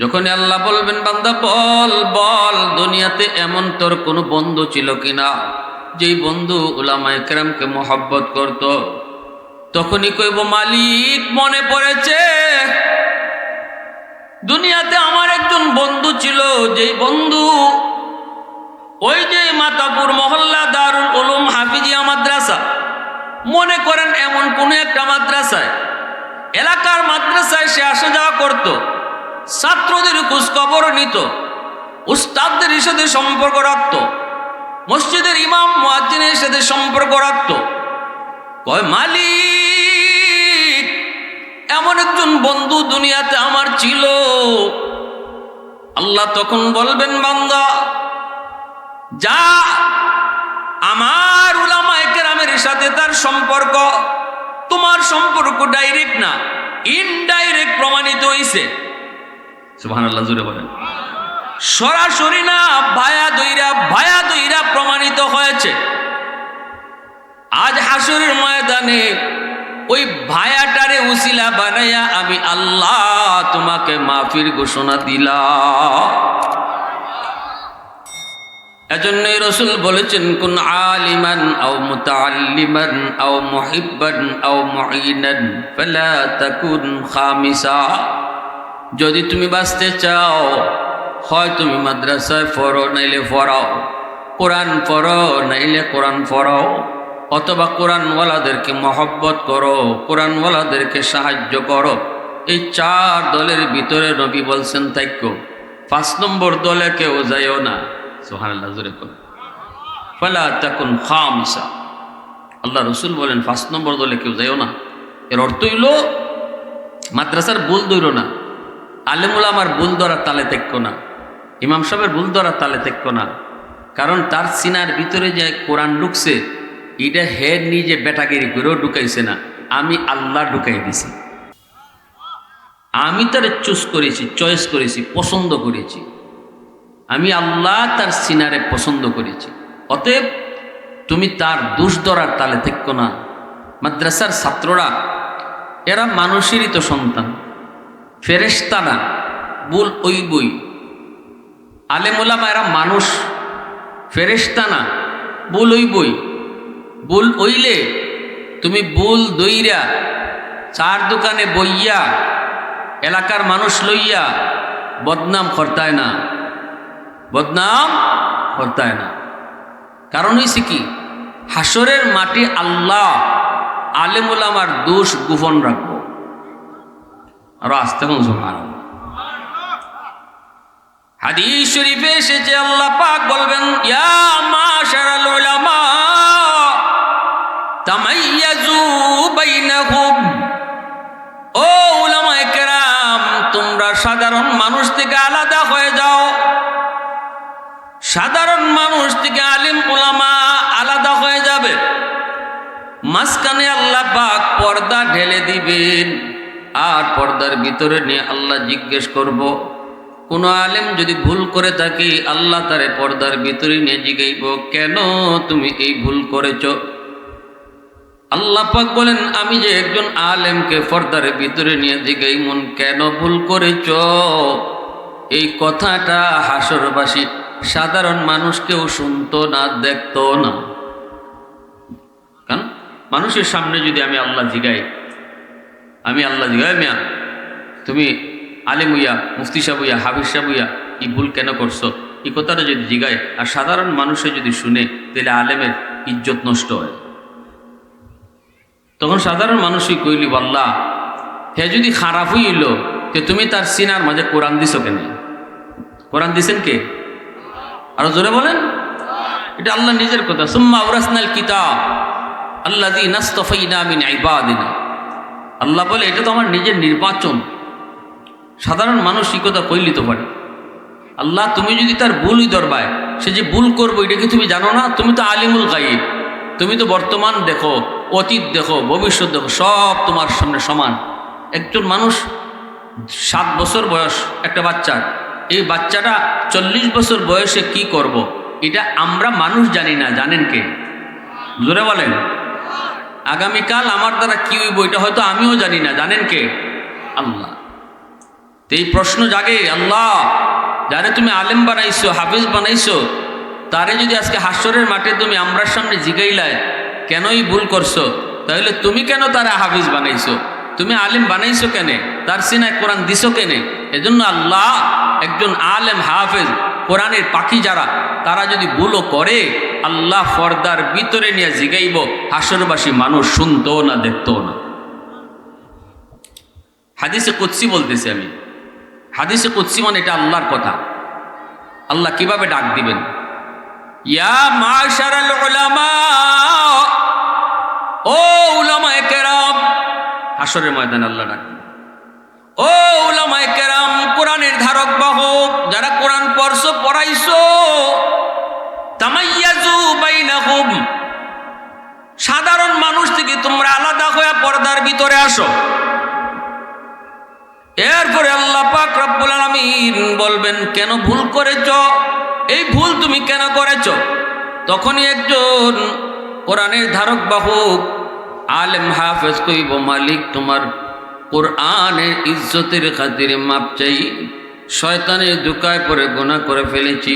যখন আল্লাহ বলবেন বান্দা বল বল, দুনিয়াতে এমন তোর কোনো বন্ধু ছিল কিনা যেই বন্ধু উলামায়ে কেরামকে মোহব্বত করত? তখনই কইব মালিক মনে পড়েছে, দুনিয়াতে আমার একজন বন্ধু ছিল, যেই বন্ধু ওই যে মাতাপুর মহল্লা দারুল উলুম হাফিজিয়া মাদ্রাসা, মনে করেন এমন কোন একটা মাদ্রাসায়, এলাকার মাদ্রাসায় সে আসা যাওয়া করত, ছাত্রদের খোঁজ খবর নিত, উস্তাদদের সাথে সম্পর্ক রাখত, মসজিদের ইমাম মুয়াজ্জিনের সাথে সম্পর্ক রাখত। কয় মালিক এমন একজন বন্ধু দুনিয়াতে আমার ছিল। আল্লাহ তখন বলবেন বান্দা যা, আমার উলামায়ে কেরামের সাথে তার সম্পর্ক, তোমার সম্পর্ক ডাইরেক্ট না ইনডাইরেক্ট প্রমাণিত হইছে। সুবহানাল্লাহ জোরে বলেন। সরাসরি না, ভায়া দইরা প্রমাণিত হয়েছে। আজ হাসরের ময়দানে ওই ভায়াটারে উসিলা বানাইয়া আমি আল্লাহ তোমাকে মাফির ঘোষণা দিলাম। এজন্যই রাসূল বলেছেন কুন আলিমান আও মুতাআল্লিমান আও মুহিব্বান আও মুঈনান ফালা তাকুন খামিসা। যদি তুমি বাঁচতে চাও, হয় তুমি মাদ্রাসায় পড়ো নাইলে পড়াও, কোরআন পড়ো নাইলে কোরআন পড়াও, অথবা কোরআনওয়ালাদেরকে মহব্বত করো, কোরআনওয়ালাদেরকে সাহায্য করো। এই চার দলের ভিতরে নবী বলছেন থাকো, 5 নম্বর দলে কেউ যাইও না। সুবহানাল্লাহ জোরে বলেন। ফালা তাকুন খামিসা। আল্লাহ রাসূল বলেন 5 নম্বর দলে কেউ যাইও না। এর অর্থ হইল মাদ্রাসার ভুল ধরো না, আলেম উলামার ভুল ধরার তালে থাকো না, ইমাম সাহেবের ভুল ধরার তালে থাকো না। কারণ তার সিনার ভিতরে যে কোরআন ঢুকছে, এটা হে নিজে বেটাগিরি করেও ঢুকাইছে না, আমি আল্লাহ ঢুকাই দিছি। আমি তার চুজ করেছি, চয়েস করেছি, পছন্দ করেছি। আমি আল্লাহ তার সিনারে পছন্দ করেছি। অতএব তুমি তার দোষ ধরার তালে থেকো না। মাদ্রাসার ছাত্ররা এরা মানুষেরই তো সন্তান, ফেরেশতা না, ভুল ওইবই। আলেম ওলামা এরা মানুষ, ফেরেশতা না, ভুল ওইবই। ভুল ওইলে তুমি ভুল দইরা চার দোকানে বইয়া এলাকার মানুষ লইয়া বদনাম করতায় না, বদনাম করতায় না। কারণ হইছে কি, হাসরের মাটি আল্লাহ আলেম ওলামার দোষ গোপন রাখবো। আরো আসতে কোন সুবহানাল্লাহ। হাদিস শরীফে এসেছে আল্লাহ পাক বলবেন, ইয়া মাশারাল উলামা তামাইয়াজু বাইনাহুম, ও উলামায়ে কেরাম তোমরা সাধারণ মানুষ থেকে আলাদা হয়ে যাও। সাধারণ মানুষ থেকে আলিম উলামা আলাদা হয়ে যাবে। মাঝখানে আল্লাহ পাক পর্দা ঢেলে দিবেন, আর পর্দার ভিতরে নিয়ে আল্লাহ জিজ্ঞেস করব, কোন আলেম যদি ভুল করে থাকি আল্লাহ তারে পর্দার ভিতরে নিয়ে জিগাইব, কেন তুমি এই ভুল করেছ? আল্লাহ পাক বলেন, আমি যে একজন আলেমকে পর্দার ভিতরে নিয়ে জিগাইমন কেন ভুল করেছ, এই কথাটা হাসরবাসী সাধারণ মানুষ কেউ শুনতো না, দেখতো না। কারণ মানুষের সামনে যদি আমি আল্লাহ জিগাই, মিয়া তুমি আলেম হইয়া, মুফতি সাহেব হইয়া, হাফিজ সাহেব হইয়া এই ভুল কেন করছো, এই কথাটা যদি জিগায় আর সাধারণ মানুষে যদি শুনে, তাহলে আলেমের ইজ্জত নষ্ট হয়। তখন সাধারণ মানুষই কইলি, আল্লাহ হে যদি খারাপ হইল, তো তুমি তার সিনার মাঝে কোরআন দিছো কেন? কোরআন দিছেন কে? আরো জোরে বলেন। এটা আল্লাহ নিজের কথা, সুম্মা আওরাসনাল কিতাব আল্লাযী নাসতাফাইনা মিন ইবাদিনা। আল্লাহ বলে এটা তো আমার নিজের নির্বাচন। সাধারণ মানুষ এই কথা কইলি তো পারে। আল্লাহ তুমি যদি তার ভুলই ধরবায়, সে যে ভুল করবো এটা কি তুমি জানো না? তুমি তো আলিমুল গায়ব, তুমি তো বর্তমান দেখো, অতীত দেখো, ভবিষ্যৎ দেখো, সব তোমার সামনে সমান। একজন মানুষ 7 বছর বয়স একটা বাচ্চার, এই বাচ্চাটা 40 বছর বয়সে কি করব, এটা আমরা মানুষ জানি না, জানেন কে? জোরে বলেন। আগামীকাল আমার দ্বারা কি হইব এটা হয়তো আমিও জানি না, জানেন কে? আল্লাহ। তো এই প্রশ্ন জাগে, আল্লাহ যারে তুমি আলেম বানাইছো, হাফিজ বানাইছো, তারে যদি আজকে হাসরের মাঠে তুমি আমরার সামনে জিগাইলায় কেনই ভুল করছো, তাহলে তুমি কেন তারা হাফিজ বানাইছো, তুমি আলেম বানাইছো কেনে, তার সিনায় কোরআন দিছো কেনে? এজন্য আল্লাহ একজন আলেম হাফেজ কোরআনের পাখি যারা, তারা যদি ভুলও করে আল্লাহ পর্দার ভিতরে নিয়ে জিগাইব, হাসরবাসী মানুষ শুনতো না, দেখতো না। হাদিসে কুদসি বলতেছি আমি, হাদিসে কুদসি মানে এটা আল্লাহর কথা। আল্লাহ কিভাবে ডাক দিবেন, ইয়া মাশারাল উলামা, ও উলামায়ে কেরাম। হাসরের ময়দানে আল্লাহ ডাক দিবেন, ও উলামায়ে কেরাম, কোরআনের ধারক বাহক যারা কোরআন পড়ছো, পড়াইছো, তামাইয়াজু বাইনাহুম, সাধারণ মানুষ থেকে তোমরা আলাদা হয়ে পর্দার ভিতরে আসো। এরপরে আল্লাহ পাক রব্বুল আলামিন বলবেন, কেন ভুল করেছো, এই ভুল তুমি কেন করেছো? তখনই একজন কোরআনের ধারক বাহক আলেম হাফেজ কইব, মালিক তোমার কোরআনের ইজ্জতের খাতিরে মাপ চাই, শয়তানের ধোঁকায় পড়ে গুনাহ করে ফেলেছি,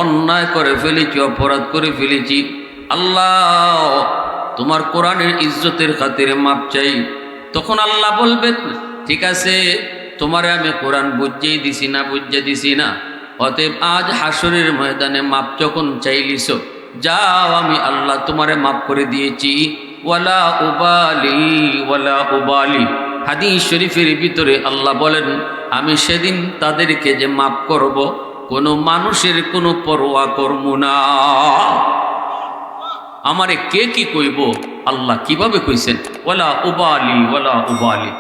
অন্যায় করে ফেলেছি, অপরাধ করে ফেলেছি, আল্লাহ তোমার কোরআনের ইজ্জতের খাতিরে মাপ চাই। তখন আল্লাহ বলবেন, ঠিক আছে, তোমারে আমি কোরআন বুঝিয়ে দিছি না, বুঝিয়ে দিছি না, অতএব আজ হাসরের ময়দানে মাপ যখন চাইলিস, যাও আমি আল্লাহ তোমারে মাপ করে দিয়েছি। ওয়ালা উবালি, ওয়ালা উবালি। হাদিস শরীফের ভিতরে আল্লাহ বলেন, আমি সেদিন তাদেরকে যে মাপ করব, কোনো মানুষের কোনো পরোয়া করব না। আমারে কে কি কইব, আল্লাহ কিভাবে কইছেন, ওয়ালা উবালি, ওয়ালা উবালি।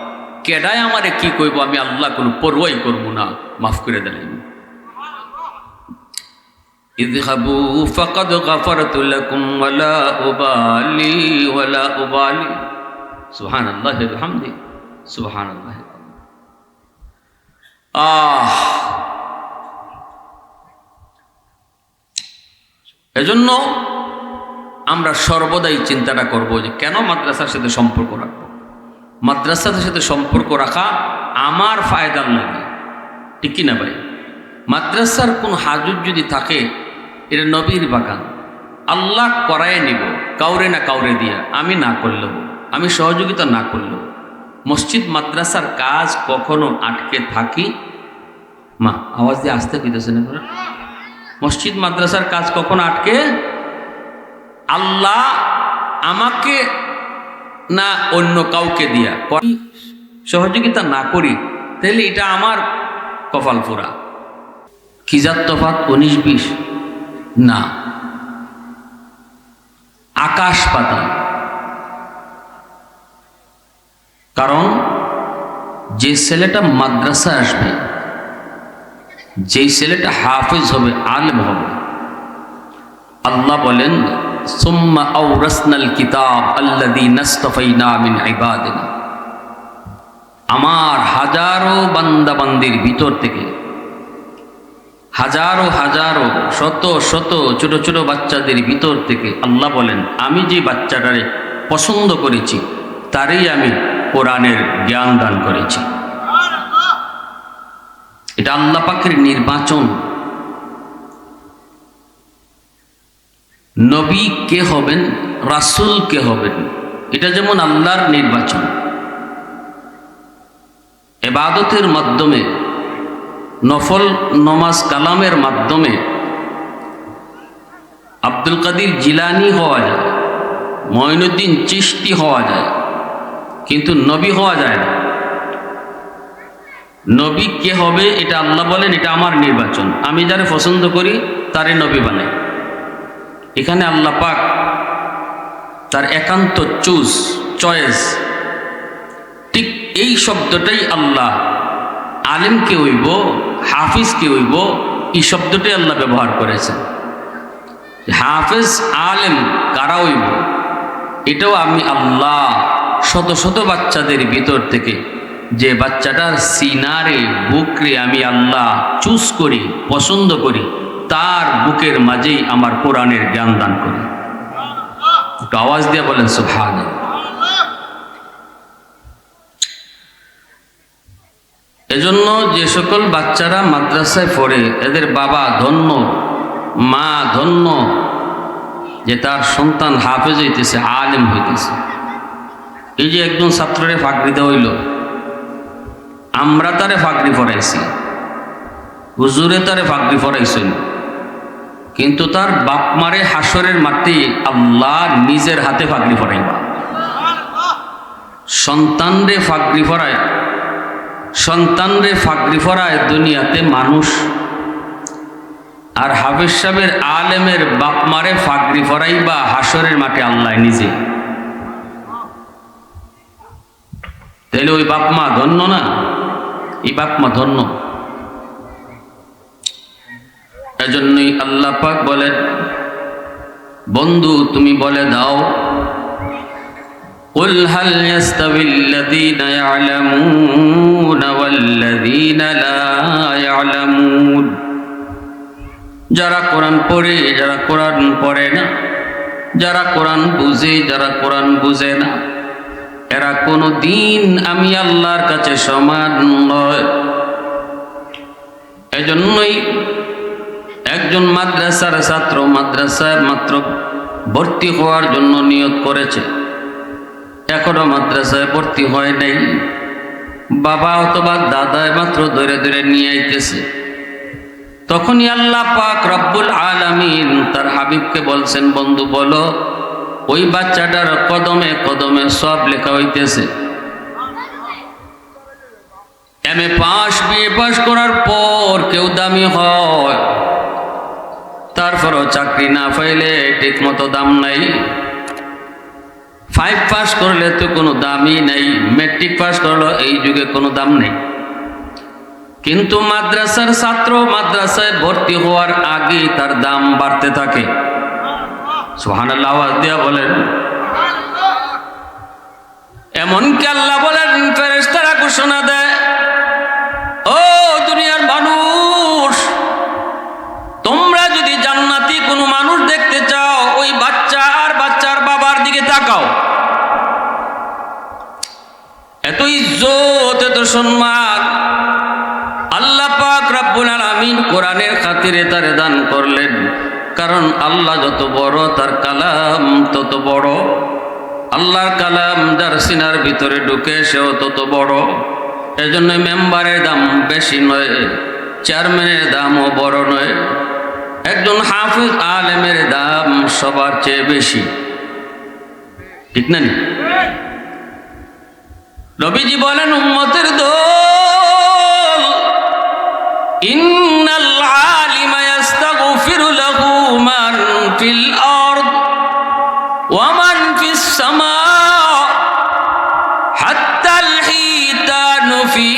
কেডায় আমারে কি কইব, আমি আল্লাহ কোনো পরোয়াই করব না, মাফ করে দিলেন। ইযহাবু ফাকাদ গাফারতু লাকুম ওয়ালা উবালি, ওয়ালা উবালি। সুবহানাল্লাহি ওয়া বিহামদিহি, সুবহানাল্লাহ। এজন্য আমরা সর্বদাই চিন্তাটা করব যে কেন মাদ্রাসার সাথে সম্পর্ক রাখবো। মাদ্রাসার সাথে সম্পর্ক রাখা আমার ফায়দার লাগে, ঠিক কিনা ভাই? মাদ্রাসার কোন হাজত যদি থাকে, এটা নবীর বাগান, আল্লাহ করায় নিব কাউরে না কাউরে দিয়া, আমি না করলেও, আমি সহযোগিতা না করলেও। মসজিদ মাদ্রাসার কাজ কখনো আটকে থাকি মা আওয়াজ দিয়ে আসতে কইতেছেন। মসজিদ মাদ্রাসার কাজ কখনো আটকে, আল্লাহ আমাকে না অন্য কাউকে দিয়া সহযোগিতা না করি, তাহলে এটা আমার কপাল পোড়া। কি জাত তফাৎ 19-20 না, আকাশ পাতাল। কারণ যে ছেলেটা মাদ্রাসা আসবে, যেই ছেলেটা হাফেজ হবে, আলেম হবে, আল্লাহ বলেন সুম্মা আওরাসনাল কিতাব আল্লাযীনা ইসতাফাইনা মিন ইবাদিনা, আমার হাজারো বান্দা বান্দির ভিতর থেকে, হাজারো হাজারো শত শত ছোট ছোট বাচ্চাদের ভিতর থেকে আল্লাহ বলেন আমি যে বাচ্চাটারে পছন্দ করেছি তারই আমি কোরআনের জ্ঞান দান করেছি। এটা আল্লাহ পাকের নির্বাচন। নবী কে হবেন, রাসূল কে হবেন, এটা যেমন আল্লাহর নির্বাচন। ইবাদতের মাধ্যমে, নফল নমাজ কালামের মাধ্যমে আব্দুল কাদের জিলানী হওয়া যায়, মঈনুদ্দিন চিশতি হওয়া যায়, কিন্তু নবী হওয়া যায় না। নবী কে হবে এটা আল্লাহ বলেন এটা আমার নির্বাচন, আমি যারে পছন্দ করি তারে নবী বানাই। এখানে আল্লাহ পাক তার একান্ত চয়েস, ঠিক এই শব্দটাই আল্লাহ আলেম কে হইব, হাফিজ কে হইব, এই শব্দটাই আল্লাহ ব্যবহার করেছেন। হাফিজ আলেম কারা হইব, এটাও আমি আল্লাহ শত শত বাচ্চাদের ভিতর থেকে যে বাচ্চাটার সিনারে বুকরে আমি আল্লাহ চুজ করি, পছন্দ করি, তার বুকের মাঝেই আমার কোরআনের জ্ঞান দান করি। একটু আওয়াজ দিয়ে বলেন সুবহানাল্লাহ। এজন্য যে সকল বাচ্চারা মাদ্রাসায় পড়ে এদের বাবা ধন্য, মা ধন্য যে তার সন্তান হাফেজ হইতেছে, আলেম হইতেছে। এই যে একজন ছাত্ররে ফাঁকরি দেওয়া হইল, আমরা তারে ফাঁকরি পড়াইছি, হুজুরে তারে ফাঁকরি পড়াইছেন, কিন্তু তার বাপ মারে হাসরের মাঠে আল্লাহ নিজের হাতে ফাঁকরি পড়াইবা। সন্তানরে ফাঁকরি পড়ায়, সন্তানরে ফাঁকরি পড়ায় দুনিয়াতে মানুষ, আর হাফেজ সাহেবের আলেমের বাপ মারে ফাঁকরি পড়াইবা হাসরের মাঠে আল্লাহ নিজে। তাহলে ওই বাপ মা ধন্য না? এই বাপ মা ধন্য। এজন্যই আল্লাহ পাক বলেন বন্ধু তুমি বলে দাও কুল হাল ইয়াস্তাবিল্লাযীনা ইয়া'লামুনা ওয়াল্লাযীনা লা ইয়া'লামুন, যারা কোরআন পড়ে, যারা কোরআন পড়ে না, যারা কোরআন বুঝে, যারা কোরআন বুঝে না, এরা কোনো দিন আমি আল্লাহর কাছে সমান নয়। এজন্যই একজন মাদ্রাসার ছাত্র মাদ্রাসায় মাত্র ভর্তি হওয়ার জন্য নিয়ত করেছে, এখনো মাদ্রাসায় ভর্তি হয় নাই, বাবা অথবা দাদায় মাত্র ধরে ধরে নিয়ে আইতেছে, তখনই আল্লাহ পাক রব্বুল আলামিন তার হাবিবকে বলছেন বন্ধু বলো ওই বাচ্চাটার কদমে কদমে সব লেখা হইতেছে। এমএ পাস, বিএ পাস করার পর কেউ দামি হয়, তারপরও চাকরি না পাইলে ঠিক মতো দাম নাই। 5 পাস করলে তো কোনো দামই নাই, ম্যাট্রিক পাস করলো এই যুগে কোনো দাম নেই। কিন্তু মাদ্রাসার ছাত্র মাদ্রাসায় ভর্তি হওয়ার আগে তার দাম বাড়তে থাকে। সুবহানাল্লাহ আওয়াজ দিয়া বলেন। এমনকি আল্লাহ বলেন ফেরেশতারা ঘোষণা দেয়, ও দুনিয়ার মানুষ, তোমরা যদি জান্নাতি কোনো মানুষ দেখতে তাকাও, এত ইজ্জত, এত সম্মান আল্লাহ পাক রব্বুল আলামিন কোরআনের খাতিরে তারে দান করলেন। কারণ আল্লাহ যত বড়, তার কালাম তত বড়। আল্লাহর কালাম যার সিনার ভিতরে ঢুকে সেও তত বড়। এজন্য মেম্বারের দাম বেশি নয়, চেয়ারম্যানের দামও বড় নয়, একজন হাফিজ আলেমের দাম সবার চেয়ে বেশি। ঠিক না? নবীজি বলেন উম্মতের দল, ইন্নাল আলিমা ইস্তাগফিরু লাহু মান ফিল আরদ ওয়া মান ফিস সামা হাত্তাল হিতানু ফি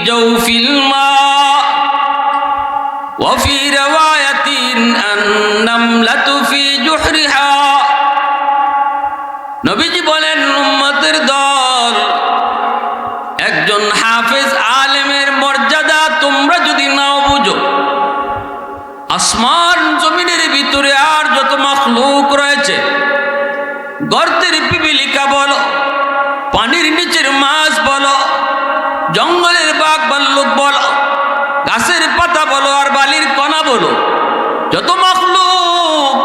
জাওফিল মা ওয়া ফি riwayatin an-namlatu fi juhriha। নবীজি বলেন উম্মতের দল, একজন হাফেজ আলেমের মর্যাদা তোমরা যদি নাও বুঝো, আসমান জমিনের ভিতরে আর যত মাখলুক রয়েছে, গর্তের পিপিলিকা বলো, পানির নিচের মাছ বলো, জঙ্গলের বাঘ ভাল্লুক বলো, গাছের পাতা বলো আর বালির কণা বলো, যত মাখলুক,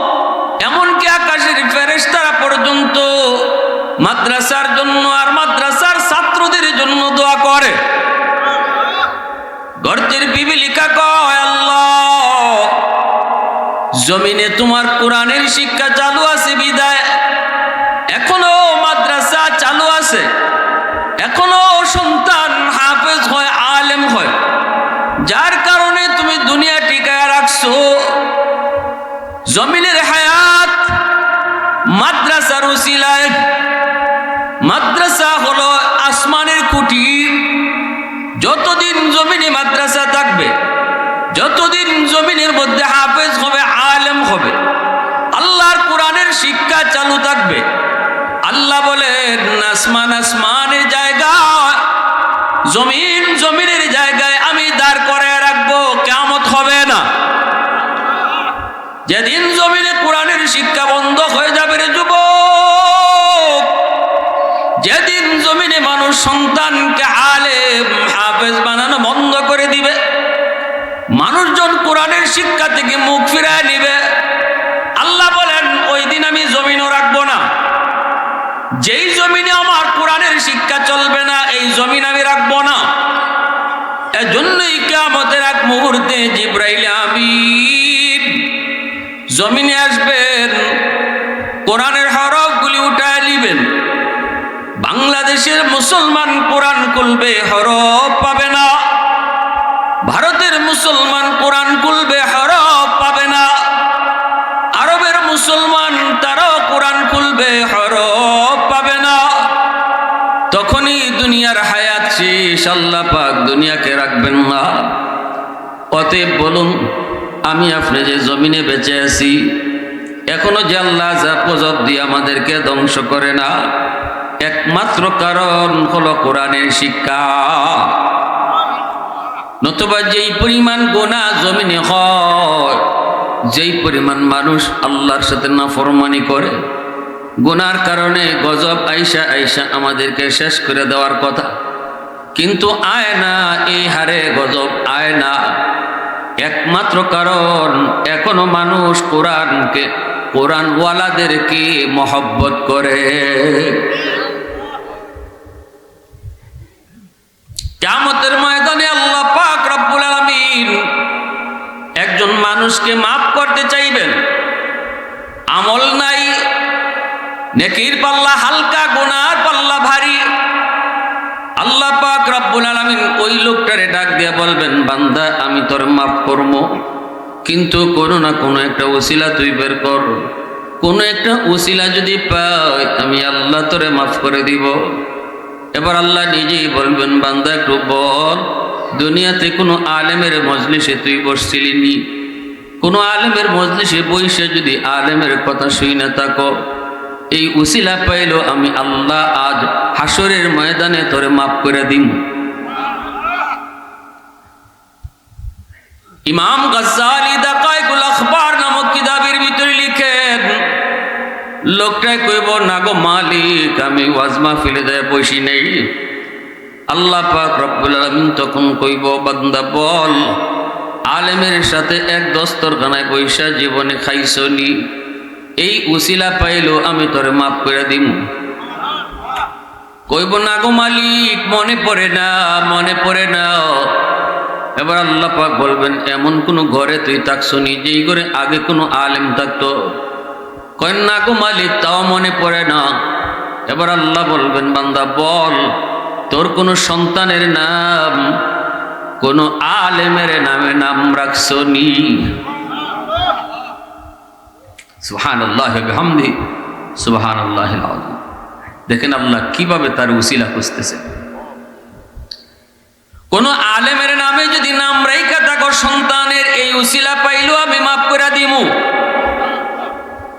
এমনকি আকাশের ফেরেশতারা পর্যন্ত মাদ্রাসার জন্য আর মাদ্রাসার ছাত্রদের জন্য দোয়া করে। গর্তের পিপিলিকা কয়, আল্লাহ, জমিনে তোমার কোরআনের শিক্ষা চালু আছে বিদায় এখনো মাদ্রাসা চালু আছে, এখনো সন্তান হাফেজ হয়, আলেম হয়, যার কারণে তুমি দুনিয়া টিকায় রাখছো। জমিনের হায়াত মাদ্রাসার উসিলায়। মাদ্রাসা হলো আসমানের খুঁটি। যতদিন জমিনে মাদ্রাসা থাকবে, যতদিন জমিনের মধ্যে হাফেজ হবে, আলেম হবে, আল্লাহর কোরআনের শিক্ষা চালু থাকবে, আল্লাহ বলেন আসমান আসমানের জায়গায়, জমিন জমিনের জায়গায় আমি দাঁড় করে রাখবো, কিয়ামত হবে না। যেদিন জমিনে কোরআনের শিক্ষা বন্ধ হয়ে যাবে রে যুবক, যেদিন জমিনে মানুষ সন্তানকে আলেম হাফেজ বানানো বন্ধ করে দিবে, মানুষজন কোরআনের শিক্ষা থেকে মুখ ফিরায় নিবে, আল্লাহ বলেন ওই দিন আমি জমিনও রাখবো না। যেই জমিনে আমার কোরআনের শিক্ষা চলবে না, এই জমিন আমি রাখবো না। এজন্যই কিয়ামতের এক মুহূর্তে জিবরাইল আমিন জমিনে আসবেন, কোরআনের হরফগুলি উঠায় নিবেন। বাংলাদেশের মুসলমান কোরআন খুলবে, হরফ পাবে না। ভারতের মুসলমান কোরআন খুলবে, হরফ পাবে না। আরবের মুসলমান তারাও কোরআন খুলবে, হরফ পাবে না। তখনই দুনিয়ার হায়াত শেষ, আল্লাহ পাক দুনিয়াকে রাখবেন না। অতএব বলুন, আমি আপনি যে জমিনে বেঁচে আছি, এখনো যে আল্লাহ যা গজব দিয়ে আমাদেরকে ধ্বংস করে না, একমাত্র কারণ হলো কোরআনের শিক্ষা। নতুবা যেই পরিমাণ গুনাহ জমিনে হয়, যেই পরিমাণ মানুষ আল্লাহর সাথে নাফরমানি করে, গুনার কারণে গজব আইসা আইসা আমাদেরকে শেষ করে দেওয়ার কথা, কিন্তু আয় না, এই হারে গজব আয় না। একমাত্র কারণ এখনো মানুষ কোরআনকে, কোরআনওয়ালাদেরকে মহব্বত করে। কিয়ামতের ময়দানে আল্লাহ পাক রব্বুল আলামিন একজন মানুষকে মাফ করতে চাইবেন, আমল নাই, নেকির পাল্লা হালকা, গুনার পাল্লা ভারী। আল্লাহ পাক রব্বুল আলামিন ওই লোকটারে ডাক দিয়ে বলবেন, বান্দা আমি তোর মাফ করবো, কিন্তু কোনো না কোনো একটা ওসিলা তুই বের কর। কোনো একটা ওসিলা যদি পাই, আমি আল্লাহ তোরে মাফ করে দিব। এবার আল্লাহ নিজেই বলবেন, বান্দা একটু বল, দুনিয়াতে কোনো আলেমের মজলিসে তুই বসছিলি নি? কোনো আলেমের মজলিসে বইসে যদি আলেমের কথা শুই না থাকো, এই উসিলা পাইল আমি আল্লাহ আজ হাসরের ময়দানে তোরে মাফ করে দিম। ইমাম গাজ্জালি দাকাইকুল আখবার নামক কিতাবের ভিতরে লিখেন, লোকটাই কইব না গো মালিক, আমি ওয়াজ মাহফিলে যায় বসি নেই। আল্লাহ পাক রব্বুল আলামিন তখন কইব বান্দা বল, আলেমের সাথে এক দস্তরখানায় বৈশা জীবনে খাইছনি, এই উসিলা পাইলো আমি তোরে মাফ করে দিম। কইব না গো মালিক, মনে পড়ে না, মনে পড়ে না। এবার আল্লাহ পাক বলবেন এমন কোন ঘরে তুই থাকছনি যেই ঘরে আগে কোনো আলেম থাকতো? কয় না গো মালিক, তাও মনে পড়ে না। এবার আল্লাহ বলবেন বান্দা বল, তোর কোনো সন্তানের নাম কোনো আলেমের নামে নাম রাখছনি? সুবহানাল্লাহি ওয়া বিহামদিহি সুবহানাল্লাহিল আযীম। দেখেন আল্লাহ কিভাবে তার উসিলা খুঁজতেছে। কোন আলেমের নামে যদি নাম রাইখা থাকো সন্তানের, এই উসিলা পাইলো আমি মাফ করে দিমু।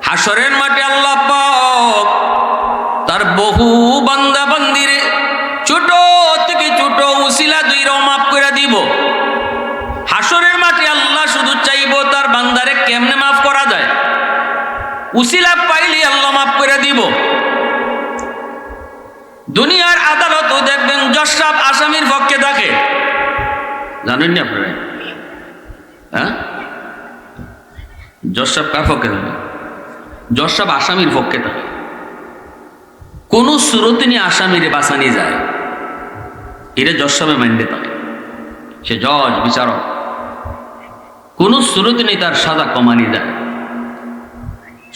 হাসরের মাঠে আল্লাহ পাক তার বহু বান্দা বান্দিরে ছোট থেকে ছোট উসিলা দুইরাও মাফ করে দিব। হাসরের মাঠে আল্লাহ শুধু চাইবো তার বান্দারে কেমনে মাফ করা যায়, উসিলা পাইলে আল্লাহ মাফ করে দিব। দুনিয়ার আদালতও দেখবেন জজ সাহেব আসামির পক্ষে থাকে, জানেন না আপনারা? হ্যাঁ, জজ সাহেব কার পক্ষে থাকে? জজ সাহেব আসামির পক্ষে থাকে। কোন সুরতে নিয়ে আসামিরে বাঁচানি যায়, এরা জজ সাহেবের মাইন্ডে থাকে। সে জজ বিচারক, কোন সুরতে নেই তার সাজা কমানি যায়।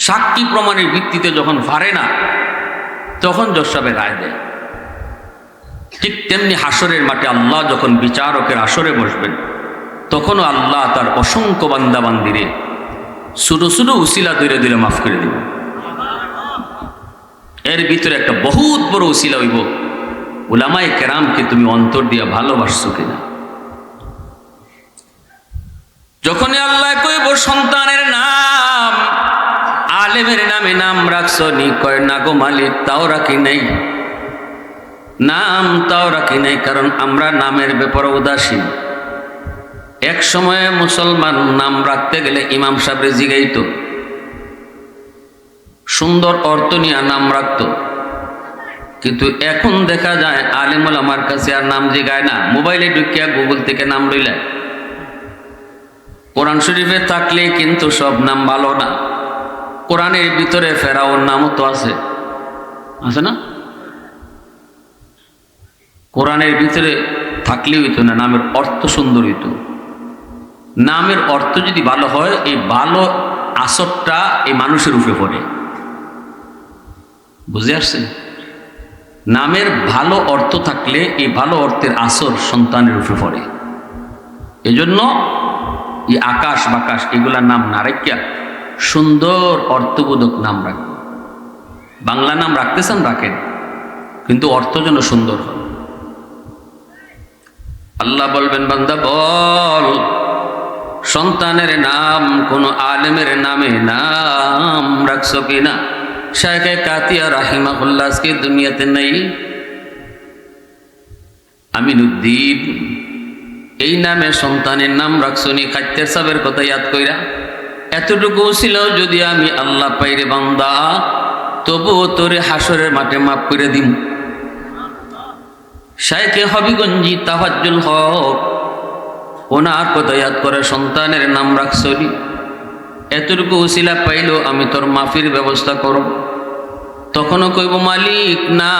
সাক্ষী প্রমাণের ভিত্তিতে যখন পারে না, তখন জজ সাহেবের রায় দেয়। ঠিক তেমনি হাসরের মাঠে আল্লাহ যখন বিচারকের আসরে বসবেন, তখনও আল্লাহ তার অসংখ্য বান্দা বান্দিরে ছোটো ছোটো উসিলা ধীরে ধীরে মাফ করে দিব। এর ভিতরে একটা বহুত বড় উসিলা হইব, উলামায়ে কেরামকে তুমি অন্তর দিয়া ভালোবাসছো কিনা। যখনই আল্লাহ কইব সন্তানের নাম আলেমের নামে নাম রাখছো নি, কয় না গো মালিক, তাও রাখি নাই, নাম তাও রাখি নাই, কারণ আমরা নামের ব্যাপারে উদাসীন। এক সময়ে মুসলমান নাম রাখতে গেলে ইমাম সাহেবরে জিগাইতো, সুন্দর অর্থ নিয়ে নাম রাখত। কিন্তু এখন দেখা যায় আলেমুল আমার কাছে আর নাম জিগায় না, মোবাইলে ঢুকিয়া গুগল থেকে নাম লইলায়। কোরআন শরীফে থাকলে কিন্তু সব নাম ভালো না। কোরআনের ভিতরে ফেরাউন নামও তো আছে, আছে না? কোরআনের ভিতরে থাকলে হইতো না, নামের অর্থ সুন্দর হইতো। নামের অর্থ যদি ভালো হয়, এই ভালো আসরটা এই মানুষের উপরে পড়ে। বুঝে আসছে? নামের ভালো অর্থ থাকলে এই ভালো অর্থের আসর সন্তানের উপরে পড়ে। এজন্য এই আকাশ বাকাশ এগুলার নাম না রাখিয়া সুন্দর অর্থবোধক নাম রাখবে। বাংলা নাম রাখতেছেন রাখেন, কিন্তু অর্থ যেন সুন্দর হয়। আল্লাহ বলবেন বান্দা বল, সন্তানের নাম কোন আলেমের নামে নাম রাখছো কিনা? শায়েখে কাতিয়া রাহিমাহুল্লাহ আজকে দুনিয়াতে নেই। আমিনুদ্দিন এই নামে সন্তানের নাম রাখছো নি? খাদ্যের সাবের কথা ইয়াদ কইরা এতটুকু ছিল যদি আমি আল্লাহ পাইরে বান্দা, তবুও তোরে হাসরের মাঠে মাফ করে দিম। শায়েখে হবিগঞ্জি তাফাজ্জুল হক ওনার কথা ইয়াদ করে সন্তানের নাম রাখছো নি? এতটুকু উসিলা পাইলো আমি তোর মাফির ব্যবস্থা করব। তখনও কইব মালিক না,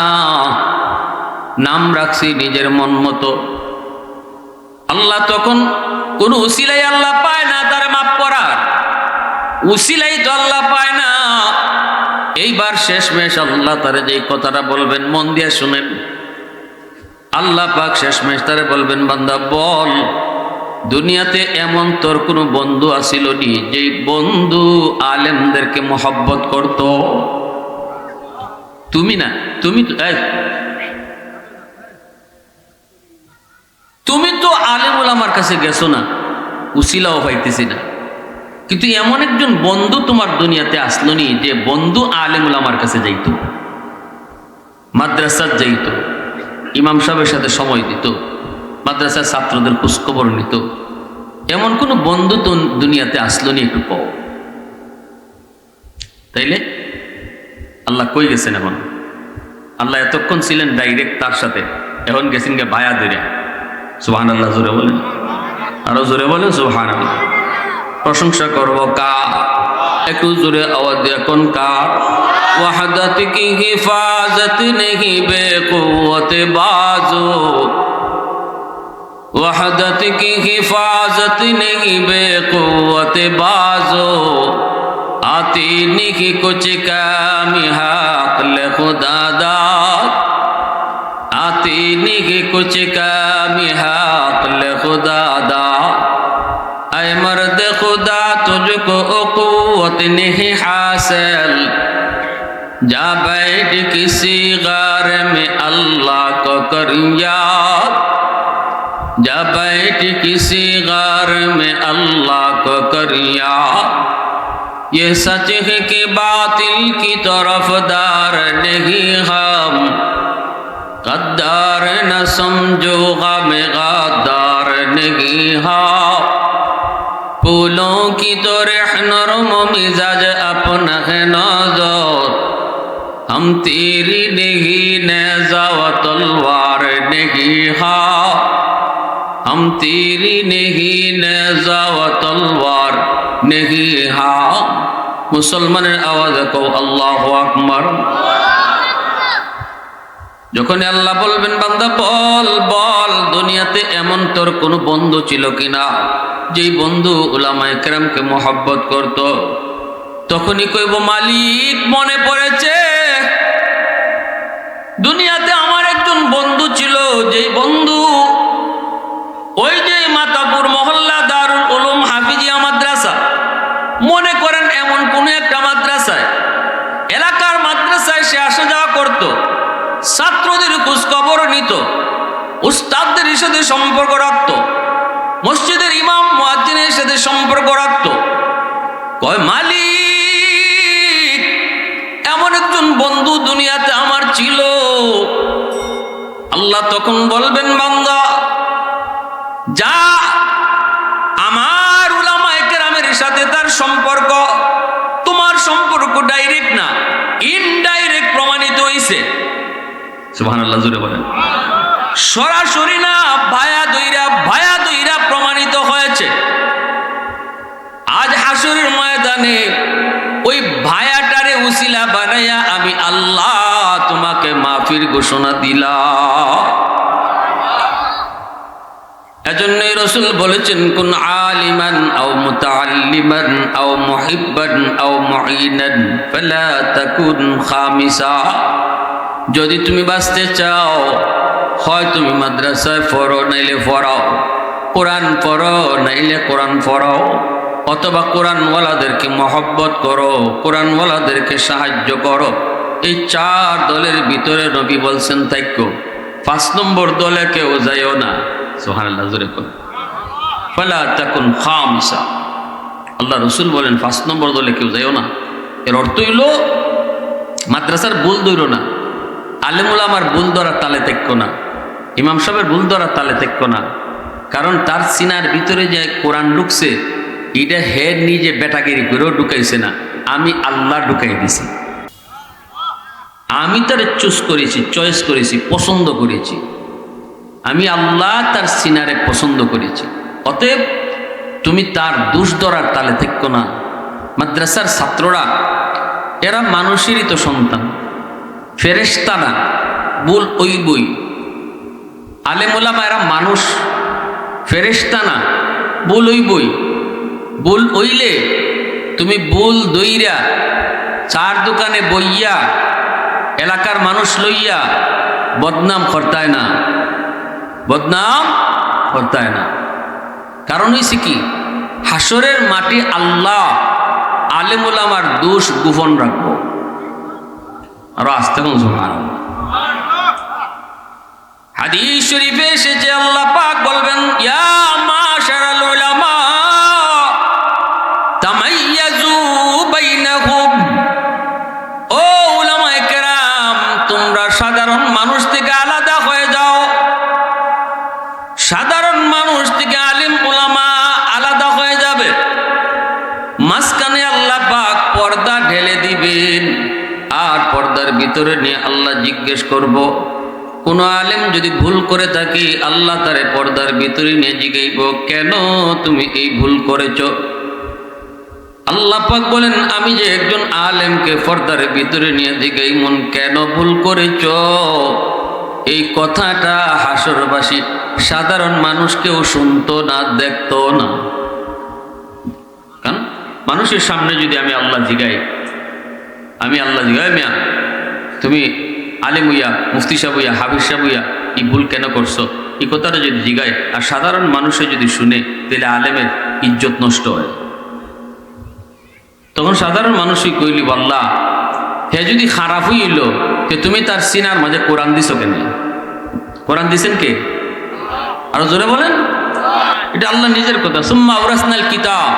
নাম রাখছি নিজের মন মতো। আল্লাহ তখন কোন উসিলাই আল্লাহ পায় না তার মাফ করার, উসিলাই তো আল্লাহ পায় না। এইবার শেষমেশ আল্লাহ তারে যে কথাটা বলবেন মন দিয়ে শুনেন। আল্লাহ পাক শেষমেশ তারে বলবেন বান্দা বল, দুনিয়াতে এমন তোর কোনো বন্ধু আছিল নি যে বন্ধু আলেমদেরকে মহব্বত করত? তুমি না, তুমি তো আলেমুল আমার কাছে গেছো না, উসিলাও পাইতেছি না, কিন্তু এমন একজন বন্ধু তোমার দুনিয়াতে আসলো নি যে বন্ধু আলেমুল আমার কাছে যাইতো, মাদ্রাসার যাইতো, ইমাম সাহেবের সাথে সময় দিত, মাদ্রাসার ছাত্রদের খোঁজখবর নিত। এমন কোন বন্ধু তো দুনিয়াতে আসলো নি? একটু কও। তাইলে আল্লাহ কই গেছেন এখন? আল্লাহ এতক্ষণ ছিলেন ডাইরেক্ট তার সাথে, এখন গেছেন গে বায়া ধরে। সুবহানাল্লাহ জোরে বলেন, আরো জোরে বলেন সুবহানাল্লাহ। প্রশংসা করব কার? একটু জোরে আওয়াজ দিয়ে কোন কার? ওয়াহদাত কি হিফাজত নেহি বেকুওয়াত বাজো, वहदत की हिफाजत नहीं बेकुवत बाजो, आती नहीं कुछ कामी हक़ खुदा दाद, आती नहीं कुछ कामी हक़ खुदा दाद। ऐ मर्द खुदा तुझको कुव्वत नहीं हासिल, जा बैठ किसी गार में अल्लाह को कर याद, जा बैठ किसी गार में अल्लाह को कर याद। ये सच है कि बातिल की तरफदार नहीं हम, गद्दार न समझो गम गद्दार नहीं हम। फूलों की तो नरम मिजाज अपना है नजर, हम तेरी नहीं नेज़ा व तलवार नहीं हम, हम तेरी नहीं नेज़ा व तलवार नहीं हाँ। मुसलमाনের আওয়াজে কও আল্লাহু আকবার। যখন আল্লাহ বলবেন বান্দা বল বল, দুনিয়াতে এমন তোর কোনো বন্ধু ছিল কিনা যেই বন্ধু উলামায়ে কেরামকে মহব্বত করত? তখনই কইব মালিক মনে পড়েছে, দুনিয়াতে আমার একজন বন্ধু ছিল, যেই বন্ধু ওই যে মাতাপুর মহল্লা দারুল উলুম হাফিজিয়া মাদ্রাসা, মনে করেন এমন কোন একটা মাদ্রাসায়, এলাকার মাদ্রাসায় সে আসা যাওয়া করত, ছাত্রদের খোঁজ খবর নিত, উস্তাদদের সাথে সম্পর্ক রাখত, মসজিদের ইমাম মুয়াজ্জিনের সাথে সম্পর্ক রাখত। কয় মালিক এমন একজন বন্ধু দুনিয়াতে আমার ছিল। আল্লাহ তখন বলবেন বান্দা যা, আমার উলামায়ে কেরামের সাথে তার সম্পর্ক, তোমার সম্পর্ক ডাইরেক্ট না ইনডাইরেক্ট প্রমাণিত হইছে। সুবহানাল্লাহ জোরে বলেন। সরাসরি না, ভায়া দইরা প্রমাণিত হয়েছে। আজ হাসরের ময়দানে ওই ভায়াটারে উসিলা বানাইয়া আমি আল্লাহ তোমাকে মাফির ঘোষণা দিলাম। এজন্যই রাসূল বলেছেন কুন আলিমান আও মুতাআল্লিমান আও মুহিব্বান আও মুঈনান ফালা তাকুন খামিসা। যদি তুমি বাঁচতে চাও, হয় তুমি মাদ্রাসায় পড়ো নাইলে পড়াও, কোরআন পড়ো নাইলে কোরআন পড়াও, অথবা কোরআনওয়ালাদেরকে মহব্বত করো, কোরআনওয়ালাদেরকে সাহায্য করো। এই চার দলের ভিতরে নবী বলছেন থাকো, 5 নম্বর দলে কেউ যাইও না। সুবহানাল্লাহ জোরে বলেন। ফালা তাকুন খামিসা। আল্লাহ রাসূল বলেন 5 নম্বর দলে কেউ যাইও না। এর অর্থ হইল মাদ্রাসার ভুল ধরো না, আলেম উলামার ভুল ধরার তালে থাকো না, ইমাম সাহেবের ভুল ধরার তালে থাকো না। কারণ তার সিনার ভিতরে যে কোরআন ঢুকছে, এটা হে নিজে বেটাগিরি করেও ঢুকাইছে না, আমি আল্লাহ ঢুকাই দিছি। আমি তার চুজ করেছি, চয়েস করেছি, পছন্দ করেছি। আমি আল্লাহ তার সিনারে পছন্দ করেছি। অতএব তুমি তার দোষ ধরার তালে থেকো না। মাদ্রাসার ছাত্ররা এরা মানুষেরই তো সন্তান, ফেরেশতা না, ভুল ওই বই। আলেম ওলামা এরা মানুষ, ফেরেশতা না, ভুল ওই বই। ভুল হইলে তুমি ভুল দইরা চার দোকানে বইয়া এলাকার মানুষ লইয়া বদনাম করতায় না, বদনাম করতায় না। কারণ হইছে কি, হাসরের মাটি আল্লাহ আলেম ওলামার দোষ গোপন রাখবো। আরো আসতে কোন সুবহানাল্লাহ। হাদিস শরীফে এসেছে আল্লাহ পাক বলবেন ইয়া মাশারাল উলামা তামাইয়াজু বাইনাহুম। ও উলামায়ে কেরাম, তোমরা সাধারণ মানুষ থেকে আলাদা হয়ে যাও। সাধারণ মানুষ থেকে আলেম উলামা আলাদা হয়ে যাবে। মাঝখানে আল্লাহ পাক পর্দা ঢেলে দিবেন, আর ভিতরে নিয়ে আল্লাহ জিজ্ঞেস করব। কোন আলেম যদি ভুল করে থাকি আল্লাহ তারে পর্দার ভিতরে নিয়ে জিজ্ঞাসব, কেন তুমি এই ভুল করেছ? আল্লাহ পাক বলেন, আমি যে একজন আলেমকে পর্দার ভিতরে নিয়ে জিজ্ঞাসব কেন ভুল করেছ, এই কথাটা হাসরবাসী সাধারণ মানুষ কেউ শুনতো না, দেখতো না। কারণ মানুষের সামনে যদি আমি আল্লাহ জিগাই মিয়া তুমি আলেম হইয়া, মুফতি সাহেব হইয়া, হাফিজ সাহেব হইয়া এই ভুল কেন করছো, এই কথাটা যদি জিগায় আর সাধারণ মানুষে যদি শুনে, তাহলে আলেমের ইজ্জত নষ্ট হয়। তখন সাধারণ মানুষই কইলি, আল্লাহ হে যদি খারাপ হইল, তুমি তার সিনার মাঝে কোরআন দিছো কেন? কোরআন দিছেন কে? আরো জোরে বলেন। এটা আল্লাহ নিজের কথা। সুম্মা আওরাসনাল কিতাব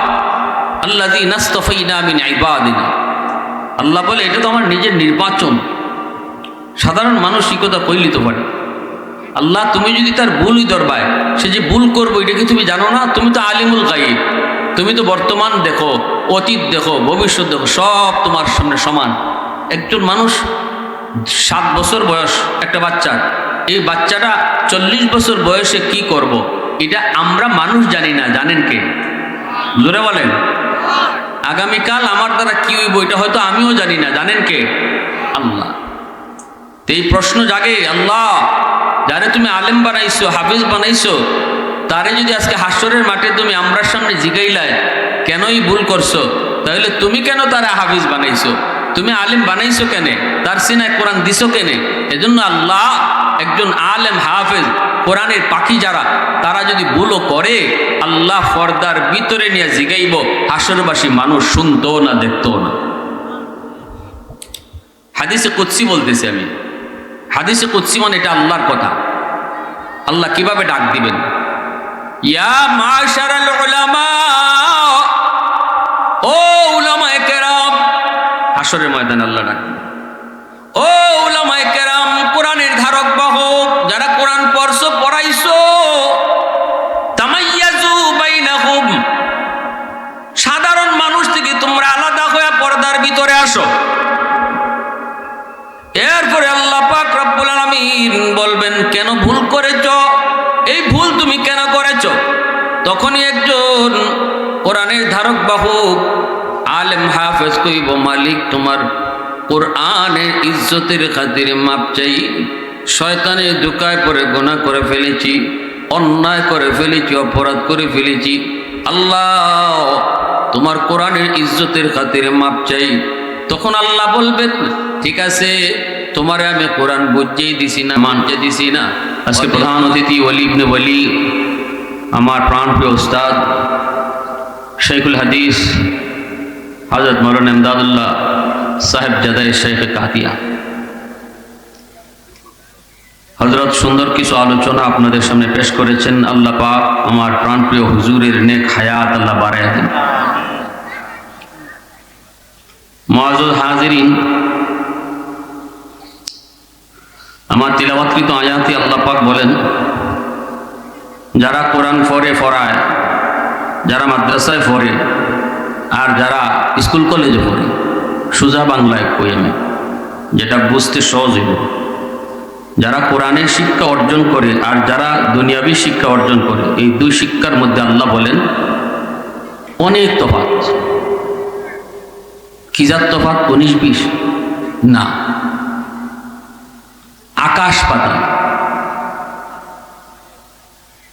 আল্লাযী নাসতাফাইনা মিন ইবাদিনা। আল্লাহ বলে এটা তো আমার নিজের নির্বাচন। সাধারণ মানুষ এই কথা কইলি তো পারে। আল্লাহ তুমি যদি তার ভুলই ধরবায়, সে যে ভুল করবো এটা কি তুমি জানো না? তুমি তো আলিমুল গায়ব, তুমি তো বর্তমান দেখো, অতীত দেখো, ভবিষ্যৎ দেখো, সব তোমার সামনে সমান। একজন মানুষ 7 বছর বয়স একটা বাচ্চার, এই বাচ্চাটা 40 বছর বয়সে কি করব, এটা আমরা মানুষ জানি না, জানেন কে? জোরে বলেন। আগামীকাল আমার দ্বারা কি হইব এটা হয়তো আমিও জানি না, জানেন কে? আল্লাহ। এই প্রশ্ন জাগে, আল্লাহ যারে তুমি আলেম বানাইছো, হাফিজ বানাইছো, তারে যদি আজকে হাসরের মাঠে তুমি আমরার সামনে জিগাইলাই কেনই ভুল করছো, তাহলে তুমি কেন তারা হাফিজ বানাইছো, তুমি আলেম বানাইছো কেনে, তার সিনায় কোরআন দিছো কেনে? এজন্য আল্লাহ একজন আলেম হাফেজ কোরআনের পাখি যারা, তারা যদি ভুলও করে আল্লাহ পর্দার ভিতরে নিয়ে জিগাইব, হাসরবাসী মানুষ শুনতো না, দেখতো না। হাদিসে কুদসি বলতেছি আমি। হাদিসে কুদসি মানে এটা আল্লাহর কথা। আল্লাহ কিভাবে ডাক দিবেন? ইয়া মাশারাল উলামা, ও উলামায়ে কেরাম। হাসরের ময়দানে আল্লাহ ডাক দিবেন, ও উলামায়ে কেরাম, কোরআনের ধারক বাহক যারা কোরআন পড়ছো, পড়াইছো, তামাইয়াজু বাইনাহুম, সাধারণ মানুষ থেকে তোমরা আলাদা হয়ে পর্দার ভিতরে আসো। এরপরে আল্লাহ পাক রব্বুল আলামিন বলবেন, কেন ভুল করেছো, এই ভুল তুমি কেন করেছো? তখনই একজন কোরআনের ধারক বাহক আলেম হাফেজ কইব, মালিক তোমার কোরআনের ইজ্জতের খাতিরে মাপ চাই, শয়তানের ধোঁকায় পড়ে গুনাহ করে ফেলেছি, অন্যায় করে ফেলেছি, অপরাধ করে ফেলেছি, আল্লাহ তোমার কোরআনের ইজ্জতের খাতিরে মাপ চাই। তখন আল্লাহ বলবেন, ঠিক আছে, তোমারে আমি কোরআন বুঝিয়ে দিছি না, মানতে দিছি না। আজকে প্রধান অতিথি ওলি ইবনে ওলি, আমার প্রাণপ্রিয় উস্তাদ শেখুল হাদিস হযরত মাওলানা ইমদাদুল্লাহ সাহেব জাদাই শেখ কাতিয়া হযরত সুন্দর কিছু আলোচনা আপনাদের সামনে পেশ করেছেন। আল্লাহ পাক আমার প্রাণপ্রিয় হুজুরের নেক হায়াত আল্লাহ বাড়ায় দেন। মুআজ্জাজ হাজিরিন, আমার তিলাওয়াতকৃত আয়াতে আল্লাহ পাক বলেন, যারা কোরআন পড়ায়, যারা মাদ্রাসায় পড়ে, আর যারা স্কুল কলেজে পড়ে, সোজা বাংলায় কই আমি, যেটা বুঝতে সহজ হইব, যারা কোরআনের শিক্ষা অর্জন করে আর যারা দুনিয়াবী শিক্ষা অর্জন করে, এই দুই শিক্ষার মধ্যে আল্লাহ বলেন অনেক তফাৎ। কি জাত তফাৎ? 19-20 না, আকাশ পাতাল।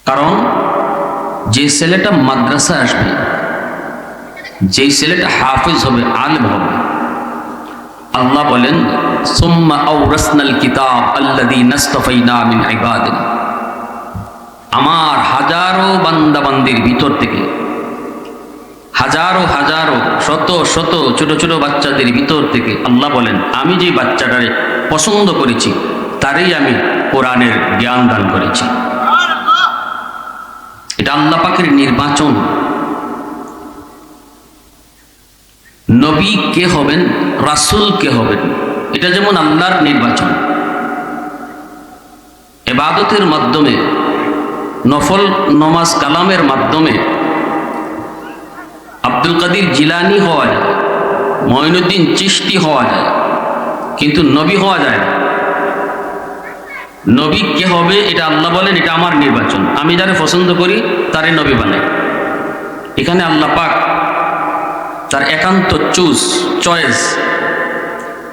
কারণ যে ছেলেটা মাদ্রাসা আসবে, যেই ছেলেটা হাফিজ হবে, আলেম হবে, আল্লাহ বলেন সুম্মা আওরাসনাল কিতাব আল্লাযী নাসতাফাইনা মিন ইবাদিনা, আমার হাজারো বান্দা বান্দির ভিতর থেকে, হাজারো হাজারো শত শত ছোট ছোট বাচ্চাদের ভিতর থেকে আল্লাহ বলেন, আমি যে বাচ্চাটারে পছন্দ করেছি তারই আমি কোরআনের জ্ঞান দান করেছি। এটা আল্লাহ পাকের নির্বাচন। নবী কে হবেন, রাসূল কে হবেন, এটা যেমন আল্লাহর নির্বাচন। ইবাদতের মাধ্যমে, নফল নমাজ কালামের মাধ্যমে আব্দুল কাদের জিলানী হওয়া যায়, মঈনুদ্দিন চিশতি হওয়া যায়, কিন্তু নবী হওয়া যায় না। নবী কে হবে এটা আল্লাহ বলেন, এটা আমার নির্বাচন, আমি যারা পছন্দ করি তারে নবী বানাই। এখানে আল্লাহ পাক তার একান্ত চয়েস।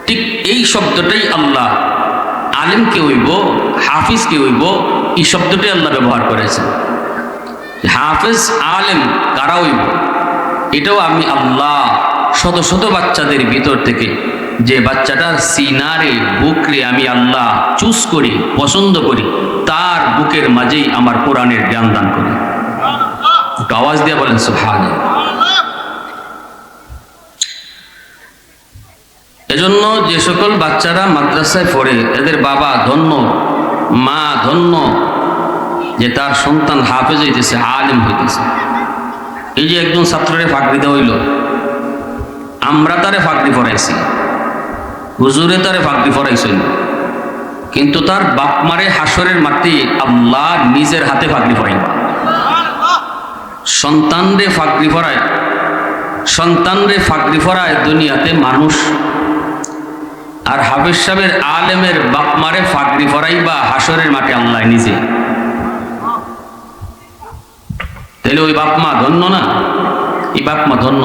ঠিক এই শব্দটাই আল্লাহ আলিম কে হইব, হাফিজ কে হইব, এই শব্দটাই আল্লাহ ব্যবহার করেছেন। হাফিজ আলেম কারা হইব, এটাও আমি আল্লাহ শত শত বাচ্চাদের ভিতর থেকে যে বাচ্চাটার সিনারে বুকরে আমি আল্লাহ চুজ করি, পছন্দ করি, তার বুকের মাঝেই আমার কোরআনের জ্ঞান দান করি। একটু আওয়াজ দিয়ে বলেন সুবহানাল্লাহ। এজন্য যে সকল বাচ্চারা মাদ্রাসায় পড়ে এদের বাবা ধন্য, মা ধন্য যে তার সন্তান হাফেজ হইতেছে, আলিম হইতেছে। এই যে একজন ছাত্রের ফাঁকরি দেওয়া হইল, আমরা তারে ফাঁকরি পড়াইছি, হুজুরে তারে ফাঁকরি পড়াইছেন, কিন্তু তার বাপ মারে হাসরের মাটি আল্লাহ নিজের হাতে ফাঁকরি পড়াইবা। সন্তানরে ফাঁকরি পড়ায়, সন্তানরে ফাঁকরি পড়ায় দুনিয়াতে মানুষ, আর হাফেজ সাহেবের আলেমের বাপ মারে ফাঁকরি পড়াইবা হাসরের মাঠে আল্লাহ নিজে। তাহলে ওই বাপ মা ধন্য না? এই বাপ মা ধন্য।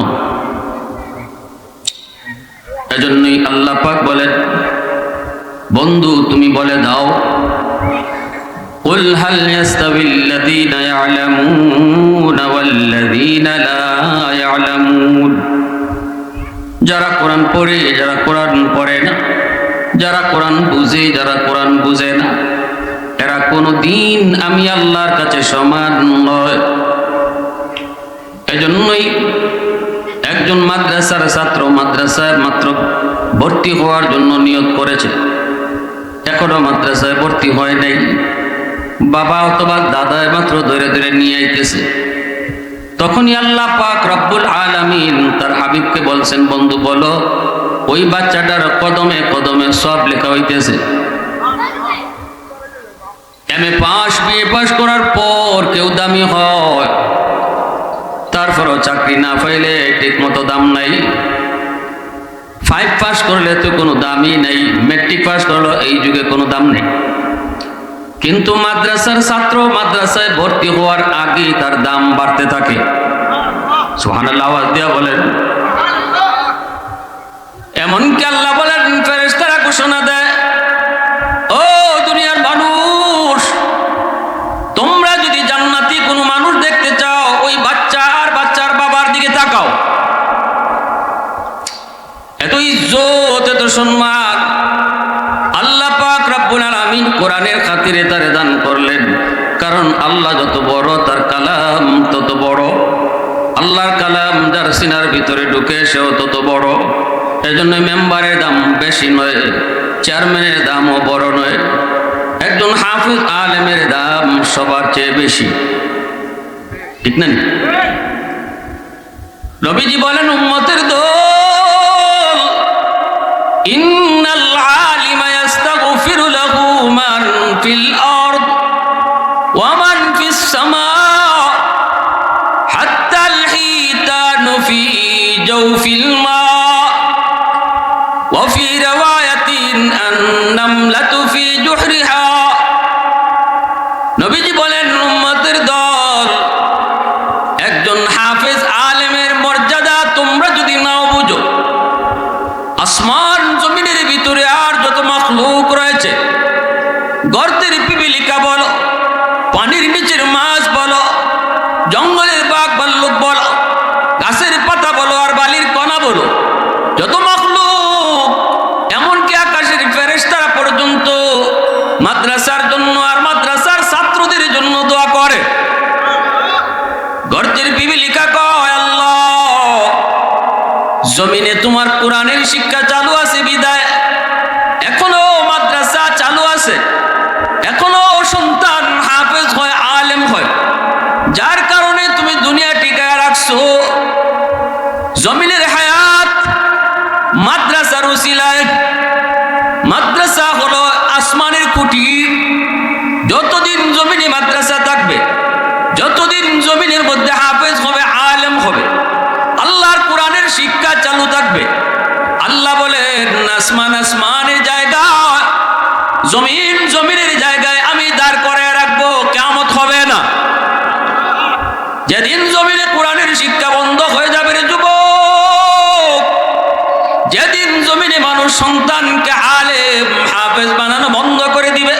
এজন্যই আল্লাহ পাক বলেন, বন্ধু তুমি বলে দাও, কুল হাল ইয়াস্তাবিল্লাযীনা ইয়া'লামুনা ওয়াল্লাযীনা লা ইয়া'লামুন। যারা কোরআন পড়ে, যারা কোরআন পড়ে না, যারা কোরআন বুঝে, যারা কোরআন বুঝে না, এরা কোনোদিন আমি আল্লাহর কাছে সমান নয়। এজন্যই একজন মাদ্রাসার ছাত্র মাদ্রাসায় মাত্র ভর্তি হওয়ার জন্য নিয়ত করেছে, এখনো মাদ্রাসায় ভর্তি হয় নাই, বাবা অথবা দাদায় মাত্র ধরে ধরে নিয়ে আইতেছে, তখনই আল্লাহ পাক রব্বুল আলামিন তার হাবিবকে বলছেন, বন্ধু বলো ওই বাচ্চাটার কদমে কদমে সব লেখা হইতেছে। এমএ পাস, বিএ পাস করার পর কেউ দামি হয়, তারপরও চাকরি না পাইলে ঠিক মতো দাম নাই। 5 পাস করলে তো কোনো দামই নেই, মেট্রিক পাস করলো এই যুগে কোনো দাম নেই। কিন্তু মাদ্রাসার ছাত্র মাদ্রাসায় ভর্তি হওয়ার আগে তার দাম বাড়তে থাকে। সুবহানাল্লাহ, আওয়াজ দিয়া বলেন। এমনকি আল্লাহ বলেন, ফেরেশতারা ঘোষণা দেয়, ও দুনিয়ার মানুষ, তোমরা যদি জান্নাতি কোনো মানুষ দেখতে চাও, ওই বাচ্চা আর বাচ্চার বাবার দিকে তাকাও। এত ইজ্জত, এত সম্মান আল্লাহ পাক রব্বুল আলামিন কোরআনের খাতিরে তারে দান করলেন। কারণ আল্লাহ যত বড়, তার কালাম তত বড়। আল্লাহর কালাম যার সিনার ভিতরে ঢুকে সেও তত বড়। এজন্য মেম্বারের দাম বেশি নয়, চেয়ারম্যানের দামও বড় নয়, একজন হাফিজ আলেমের দাম সবার চেয়ে বেশি। ঠিক না? নবীজি বলেন, উম্মতের দল, ইন্নাল আলিমা ইয়াস্তাগফিরু লাহু মান ফিল আরদ ওয়া মান ফিস সামা হাত্তাল হিতানু ফি জাওফিল মা ওয়া ফি রাওয়ায়াতিন আন-নামলাতু ফি জুহরিহা। নবীজি বলেন, উম্মতের দল, একজন হাফেজ আলেমের মর্যাদা তোমরা যদি নাও বুঝো, আসমান জমিনের ভিতরে আর যত মাখলুক রয়েছে, গর্তের পিপিলিকা বলো, পানির নিচের মাছ বলো, জঙ্গলের বাঘ ভাল্লুক বলো, গাছের পাতা বলো, আর বালির কণা বলো, যত মাখলুক, এমনকি আকাশের ফেরেশতারা পর্যন্ত মাদ্রাসার জন্য আর মাদ্রাসার ছাত্রদের জন্য দোয়া করে। গর্তের পিপিলিকা কয়, আল্লাহ, জমিনে তোমার কোরআনের শিক্ষা চালু আছে বিদায় এখনো মাদ্রাসা চালু আছে, এখনো সন্তান হাফেজ হয়, আলেম হয়, যার কারণে তুমি দুনিয়া টিকায় রাখছো। জমিনের হায়াত মাদ্রাসার উসিলায়। মাদ্রাসা হলো আসমানের কুটি। যতদিন জমিনে মাদ্রাসা থাকবে, যতদিন জমিনের মধ্যে হাফেজ হবে, আলেম হবে, আল্লাহর কোরআনের শিক্ষা চালু থাকবে। আল্লাহ বলেন, আসমানের জমিনের জায়গায় আমি দাঁড় করে রাখবো, কিয়ামত হবে না। যেদিন জমিনে কোরআনের শিক্ষা বন্ধ হয়ে যাবে রে যুবক, যেদিন জমিনে মানুষ সন্তানকে আলেম হাফেজ বানানো বন্ধ করে দিবে,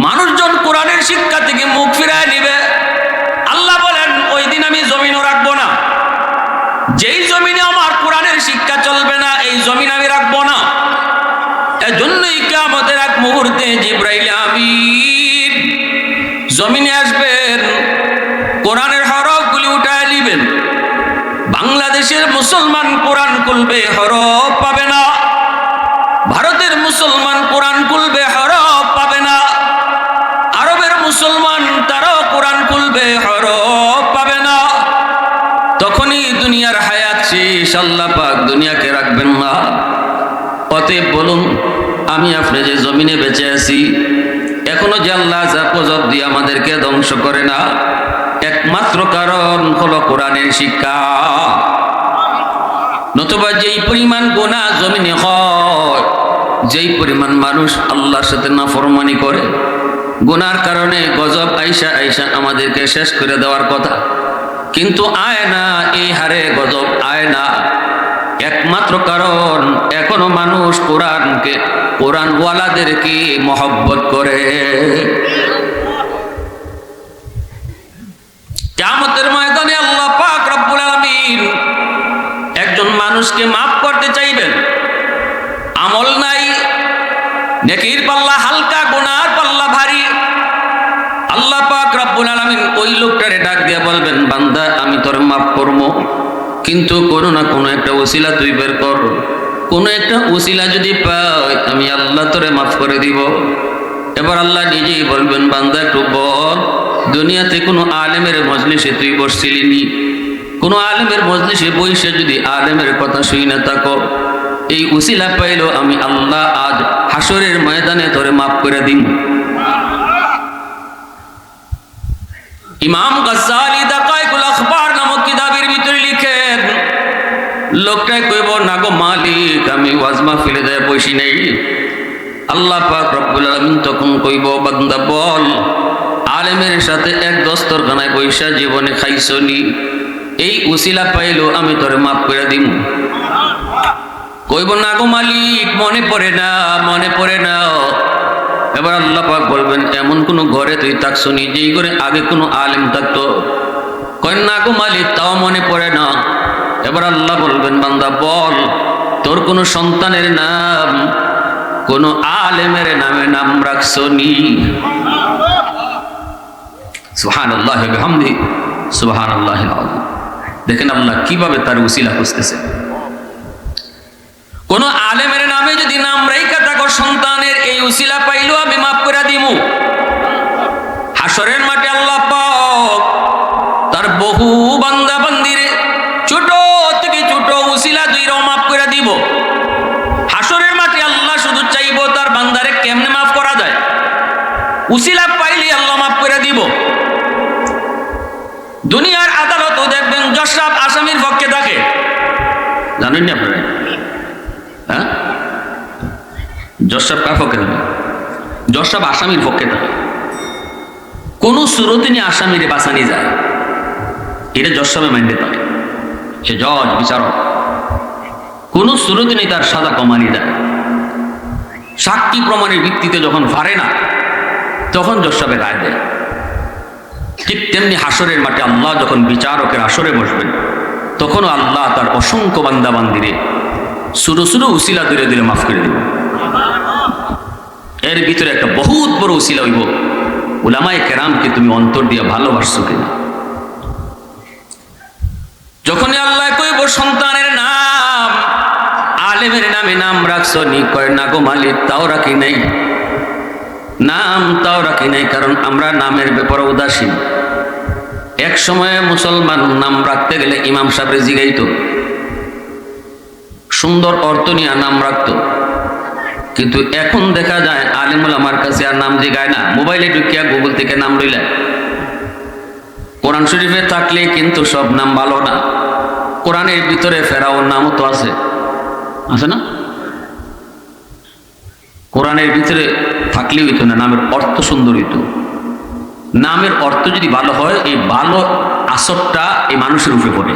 মানুষজন কোরআনের শিক্ষা থেকে মুখ ফিরায় নিবে, আল্লাহ বলেন ওই দিন আমি জমিনও রাখবো না। যেই জমিনে আমার কোরআনের শিক্ষা চলবে না, এই জমিন আমি রাখবো না। এজন্যই কিয়ামতের এক মুহূর্তে জিবরাইল আমিন জমিনে আসবেন, কোরআনের হরফগুলি উঠায় নিবেন। বাংলাদেশের মুসলমান কোরআন খুলবে, হরফ পাবে না। ভারতের মুসলমান কোরআন খুলবে, হরফ পাবে না। আরবের মুসলমান তারাও কোরআন খুলবে, হরফ পাবে না। তখনই দুনিয়ার হায়াত শেষ, আল্লাহ পাক দুনিয়াকে রাখবেন না। অতএব বলুন, আমি আপনি যে জমিনে বেঁচে আছি, এখনো যে আল্লাহ গজব দিয়ে আমাদেরকে ধ্বংস করে না, একমাত্র কারণ হলো কোরআনের শিক্ষা। নতুবা যেই পরিমাণ গুনাহ জমিনে হয়, যেই পরিমাণ মানুষ আল্লাহর সাথে নাফরমানি করে, গুনার কারণে গজব আইসা আইসা আমাদেরকে শেষ করে দেওয়ার কথা, কিন্তু আয় না, এই হারে গজব আয় না। একমাত্র কারণ এখনো মানুষ কোরআনওয়ালাদেরকে মহব্বত করে। কিয়ামতের ময়দানে আল্লাহ পাক রব্বুল আলামিন একজন মানুষকে মাফ করতে চাইবেন, আমল নাই, নেকির পাল্লা হালকা, গুনার পাল্লা ভারী। আল্লাহ পাক রব্বুল আলামিন ওই লোকটারে ডাক দিয়ে বলবেন, বান্দা আমি তোর মাফ করবো, কিন্তু কোনো না কোনো একটা ওসিলা তুই বের কর। কোনো একটা ওসিলা যদি পাই, আমি আল্লাহ তোরে মাফ করে দিব। এবার আল্লাহ নিজেই বলবেন, বান্দা একটু বল, দুনিয়াতে কোনো আলেমের মজলিসে তুই বসছিলি নি? কোনো আলেমের মজলিসে বসে যদি আলেমের কথা শুই না থাকো, এই ওসিলা পাইলো আমি আল্লাহ আজ হাসরের ময়দানে তোরে মাফ করে দিন। ইমাম গাজ্জালি দাকাইকুল আখবার নামক কিতাবের ভিতরে লিখেন, লোকটাই কইব, না গো মালিক, আমি ওয়াজ মাহফিলে যায় বসি নেই। আল্লাহ পাক রব্বুল আলামিন তখন কইব, বান্দা বল, আলেমের সাথে এক দস্তরখানায় বৈশা জীবনে খাইছনি, এই উসিলা পাইলো আমি তোরে মাফ করে দিম। কইব, না গো মালিক, মনে পড়ে না, মনে পড়ে না। এবার আল্লাহ পাক বলবেন, এমন কোন ঘরে তুই থাকছনি যেই ঘরে আগে কোনো আলেম থাকতো? কয়, না গো মালিক, তাও মনে পড়ে না। এবার আল্লাহ বলবেন, বান্দা বল, তোর কোনো সন্তানের নাম কোন আলেমের নামে নাম রাখছনি? সুবহানাল্লাহ ওয়া বিহামদিহি সুবহানাল্লাহিল আযীম। দেখেন আল্লাহ কিভাবে তার উসিলা খুঁজতেছে। কোন আলেমের নামে যদি নাম রাইখা থাকো সন্তানের, এই উসিলা পাইলো আমি মাফ করে দিমু। হাসরের মাঠে আল্লাহ পাক তার বহু বান্দা বান্দিরে ছোট থেকে ছোট উসিলা দুইরাও মাফ করে দিব। হাসরের মাঠে আল্লাহ শুধু চাইবো তার বান্দারে কেমনে মাফ করা যায়, উসিলা পাইলে আল্লাহ মাফ করে দিব। দুনিয়ার আদালতও দেখবেন জজ সাহেব আসামির পক্ষে থাকে, জানেন না আপনারা? হ্যাঁ, জজ সাহেব কার পক্ষে থাকে? জজ সাহেব আসামির পক্ষে থাকে। কোন সুরতে নিয়ে আসামিরে বাঁচানি যায়, এটা জজ সাহেবের মাইন্ডে থাকে। সে জজ বিচারক, কোন সুরতে নেই তার সাজা কমানি দেয়। সাক্ষী প্রমাণের ভিত্তিতে যখন পারে না, তখন জজ সাহেবের রায় দেয়। ঠিক তেমনি হাসরের মাঠে আল্লাহ যখন বিচারকের আসরে বসবেন, তখনও আল্লাহ তার অসংখ্য বান্দা বান্দিরে সুরো সুরো উসিলা ধীরে ধীরে মাফ করে দেব। এর ভিতরে একটা বহুত বড় উসিলা হইব, উলামায়ে কেরামকে তুমি অন্তর দিয়ে ভালোবাসছো কিনা। যখনই আল্লাহ কইব সন্তানের নাম, আলেমের নামে নাম রাখছো নি? কয়, না গো মালিক, তাও রাখি নাই, নাম তাও রাখি নাই, কারণ আমরা নামের ব্যাপারে উদাসীন। এক সময়ে মুসলমান নাম রাখতে গেলে ইমাম সাহেব জিগাইতো, সুন্দর অর্থ নিয়ে নাম রাখতো। কিন্তু এখন দেখা যায় আলিমুল আমার কাছে আর নাম জিগায় না, মোবাইলে ঢুকিয়া গুগল থেকে নাম লইলে। কোরআন শরীফে থাকলে কিন্তু সব নাম ভালো না। কোরআনের ভিতরে ফেরাউন নামও তো আছে, আছে না? কোরআনের ভিতরে থাকলেই হইতো না, নামের অর্থ সুন্দর হইতো। নামের অর্থ যদি ভালো হয়, এই ভালো আসরটা এই মানুষের উপরে পড়ে।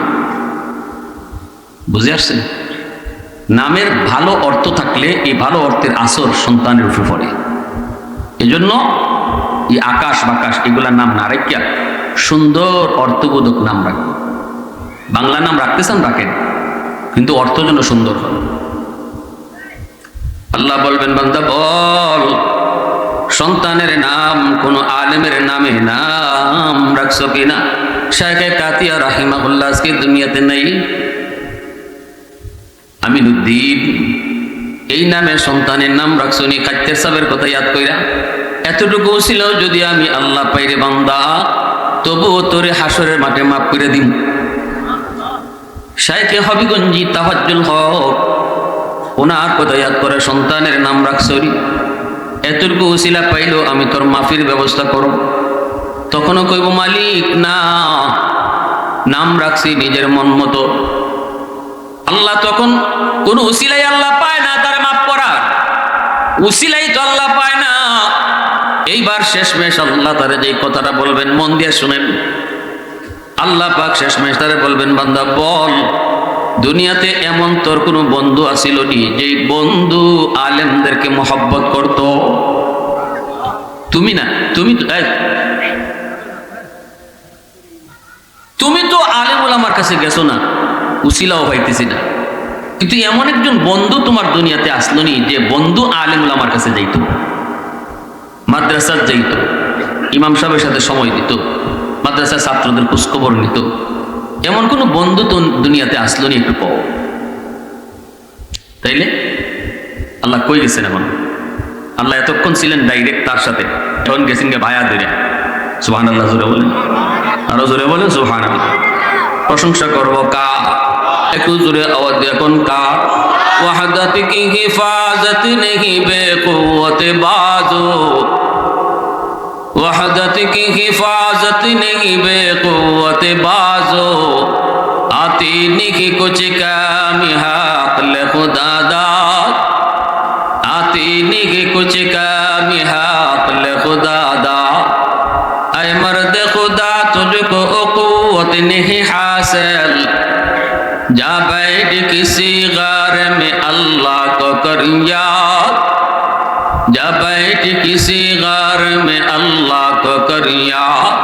বুঝে আসছেন? নামের ভালো অর্থ থাকলে এই ভালো অর্থের আসর সন্তানের উপরে পড়ে। এজন্য এই আকাশ বাকাশ এগুলার নাম না রেখা সুন্দর অর্থবোধক নাম রাখবো। বাংলা নাম রাখতেছেন রাখেন, কিন্তু অর্থ যেন সুন্দর হয়। আল্লাহ বলবেন, বান্দা বল সন্তানের নাম কোন আলেমের নামে নাম রাখছো কিনা? শাইখে কাতিয়া রাহিমাহুল্লাহ আজকে দুনিয়াতে নেই। আমিনুদ্দিন এই নামে সন্তানের নাম রাখছো নি? খাদ্যের সাবের কথা ইয়াদ কইরা এতটুকু ছিল, যদি আমি আল্লাহ পাইরে বান্দা তবুও তোরে হাসরের মাঠে মাফ করে দিন। শাইখে হবিগঞ্জি তাফাজ্জুল হক ওনার কথা ইয়াদ করে সন্তানের নাম রাখছো নি? এতটুকু উসিলা পাইলো আমি তোর মাফির ব্যবস্থা করব। তখনও কইব মালিক না, নাম রাখছি নিজের মন মতো। আল্লাহ তখন কোন উসিলাই আল্লাহ পায় না তার মাফ করার, উসিলাই তো আল্লাহ পায় না। এইবার শেষমেশ আল্লাহ তারে যে কথাটা বলবেন, মন দিয়ে শুনেন। আল্লাহ পাক শেষমেশ তারে বলবেন, বান্দা বল দুনিয়াতে এমন তোর কোনো বন্ধু আছিল নি যে বন্ধু আলেমদেরকে মহব্বত করত? তুমি না, তুমি তো আলেম ওলামার কাছে গেছো না, উসিলাও পাইতেছি না, কিন্তু এমন একজন বন্ধু তোমার দুনিয়াতে আসলো নি যে বন্ধু আলেম ওলামার কাছে যাইত, মাদ্রাসার যাইত, ইমাম সাহেবের সাথে সময় দিত, মাদ্রাসার ছাত্রদের খোঁজখবর নিত? এমন কোন বন্ধু তো দুনিয়াতে আসলো নি? একটু পাও। তাইলে আল্লাহ কই গেছেন? এখন আল্লাহ এতক্ষণ ছিলেন ডাইরেক্ট তার সাথে, এখন গেছেন গে ভায়া ধরে। সুবহানাল্লাহ জোরে বলেন, আরো জোরে বলেন সুবহানাল্লাহ। প্রশংসা করব কার? একটু জোরে আওয়াজ দিয়ে এখন কার? ওয়াহদাত কি হিফাজত নেহি বেকুওয়াত বাজো, वहदत की हिफाजत नहीं बेकुवत बाजो, आती नहीं कुछ कामी हाक़ल खुदा दाद, आती नहीं कुछ कामी हाक़ल खुदा दाद। ऐ मर्द खुदा तुझको क़ुव्वत नहीं हासिल, जा बैठ किसी गार में अल्लाह को कर याद, जा बैठ किसी गार में अल्लाह को कर याद।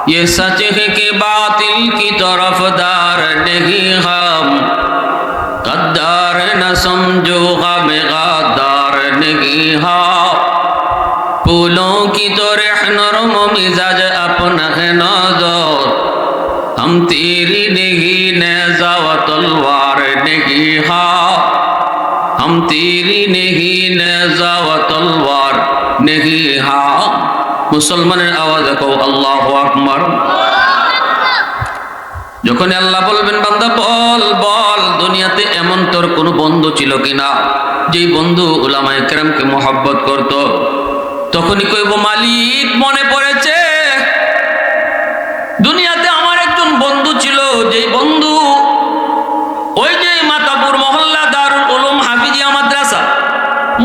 ये सच है कि बातिल की तरफदार नहीं हम, गद्दार न समझो हम गद्दार नहीं हम। फूलों की तो नरम मिजाज अपना है नजर, हम तेरी नहीं नेज़ा व तलवार नहीं हम, हम तेरी नहीं नेज़ा व तलवार नहीं हाँ। মুসলমানের আওয়াজ কও আল্লাহু আকবার। যখন আল্লাহ বলবেন বান্দা বল বল দুনিয়াতে এমন তোর কোনো বন্ধু ছিল কিনা যেই বন্ধু উলামায়ে কেরামকে মহব্বত করত? তখনই কইব মালিক মনে পড়েছে, দুনিয়াতে আমার একজন বন্ধু ছিল, যেই বন্ধু ওই যে মাতাপুর মহল্লা দারুল উলুম হাফিজিয়া মাদ্রাসা,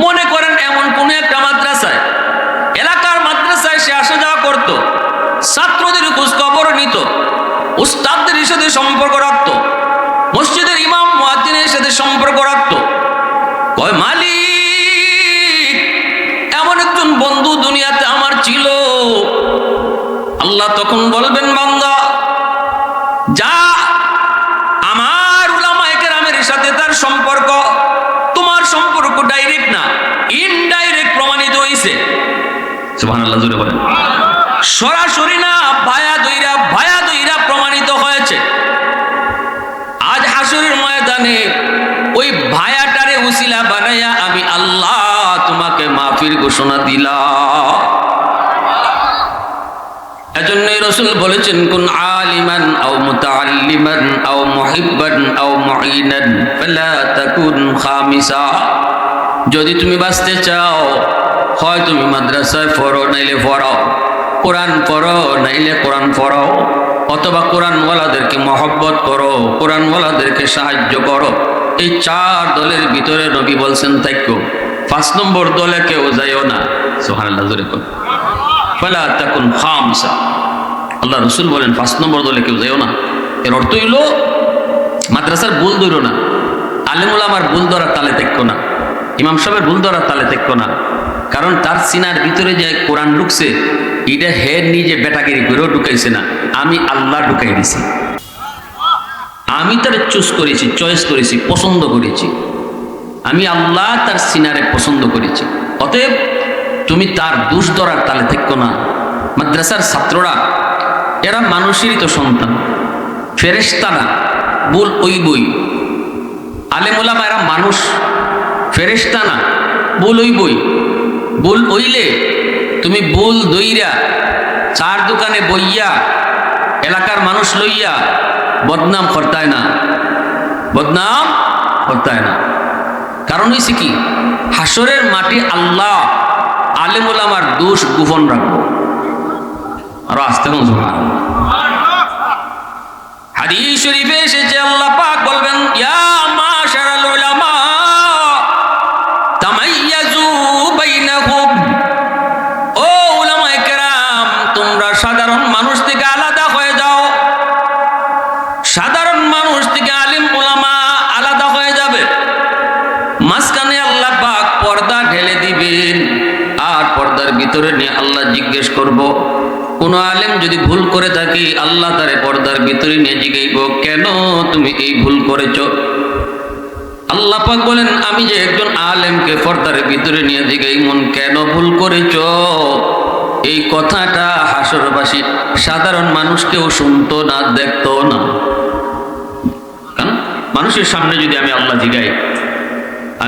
মনে করেন এমন কোন একটা মাদ্রাসায়, এলাকার মাদ্রাসায় সে আসা যাওয়া করত, ছাত্রদের খোঁজ খবর নিত, উস্তাদদের সাথে সম্পর্ক রাখত, মসজিদের ইমাম মুয়াজ্জিনের সাথে সম্পর্ক রাখত। কয় মালিক এমন একজন বন্ধু দুনিয়াতে আমার ছিল। আল্লাহ তখন বলবেন বান্দা যা, আমার উলামায়ে কেরামের সাথে তার সম্পর্ক তোমার সম্পর্ক ডাইরেক্ট না ইনডাইরেক্ট প্রমাণিত হয়েছে। সুবহানাল্লাহ জোরে বলেন। সরাসরি না, ভায়া দইরা প্রমাণিত হয়েছে। আজ হাসরের ময়দানে ওই ভায়াটারে উসিলা বানাইয়া আমি আল্লাহ তোমাকে মাফির ঘোষণা দিলাম। এজন্যই রাসূল বলেছেন কুন আলিমান আও মুতাআল্লিমান আও মুহিব্বান আও মুঈনান ফালা তাকুন খামিসা। যদি তুমি বাঁচতে চাও, হয় তুমি মাদ্রাসায় পড়ো নাইলে পড়াও, কোরআন পড়ো নাইলে কোরআন পড়াও, অথবা কোরআনওয়ালাদেরকে মহব্বত করো, কোরআনওয়ালাদেরকে সাহায্য করো। এই চার দলের ভিতরে নবী বলছেন থাকো, 5 নম্বর দলে কেউ যাইও না। সুবহানাল্লাহ জোরে কোন ফালা তাকুন খামসা। আল্লাহ রাসূল বলেন 5 নম্বর দলে কেউ যাইও না। এর অর্থ হইল মাদ্রাসার ভুল ধরো না, আলেম ওলামার ভুল ধরার তালে দেখো না, ইমাম সাহেবের ভুল ধরার তালে দেখো না। কারণ তার সিনার ভিতরে যে কোরআন ঢুকছে এটা হে নিজে বেটাগিরি করেও ঢুকাইছে না, আমি আল্লাহ ঢুকাই দিছি। আমি তার চুজ করেছি, চয়েস করেছি, পছন্দ করেছি। আমি আল্লাহ তার সিনারে পছন্দ করেছি। অতএব তুমি তার দোষ ধরার তালে দেখো না। মাদ্রাসার ছাত্ররা এরা মানুষেরই তো সন্তান, ফেরেশতা না, ভুল ওই বই। আলেম ওলামা এরা মানুষ, ফেরেশতা না, ভুল ওই বই। ভুল হইলে তুমি ভুল দইরা চার দোকানে বইয়া এলাকার মানুষ লইয়া বদনাম করতায় না, বদনাম করতায় না। কারণ হয়েছে কি, হাসরের মাটি আল্লাহ আলেম ওলামার দোষ গোপন রাখবো। আরো আসতে হাদিস শরীফে এসেছে আল্লাহ পাক বলবেন, ইয়া মাশারাল উলামা তামাইয়াজু বাইনাকুম। ও উলামায়ে কেরাম, তোমরা সাধারণ মানুষ থেকে আলাদা হয়ে যাও। সাধারণ মানুষ থেকে আলিম উলামা আলাদা হয়ে যাবে। মাঝখানে আল্লাহ পাক পর্দা ঢেলে দিবেন, আর পর্দার ভিতরে নিয়ে আল্লাহ জিজ্ঞেস করব। কোন আলেম যদি ভুল করে থাকি আল্লাহ তারে পর্দার ভিতরে নিয়ে জিজ্ঞাসব, কেন তুমি এই ভুল করেছ? আল্লাহ পাক বলেন, আমি যে একজন আলেমকে পর্দার ভিতরে নিয়ে জিজ্ঞাসব কেন ভুল করেছ, এই কথাটা হাসরবাসী সাধারণ মানুষ কেউ শুনতো না, দেখতো না। কারণ মানুষের সামনে যদি আমি আল্লাহ জিগাই,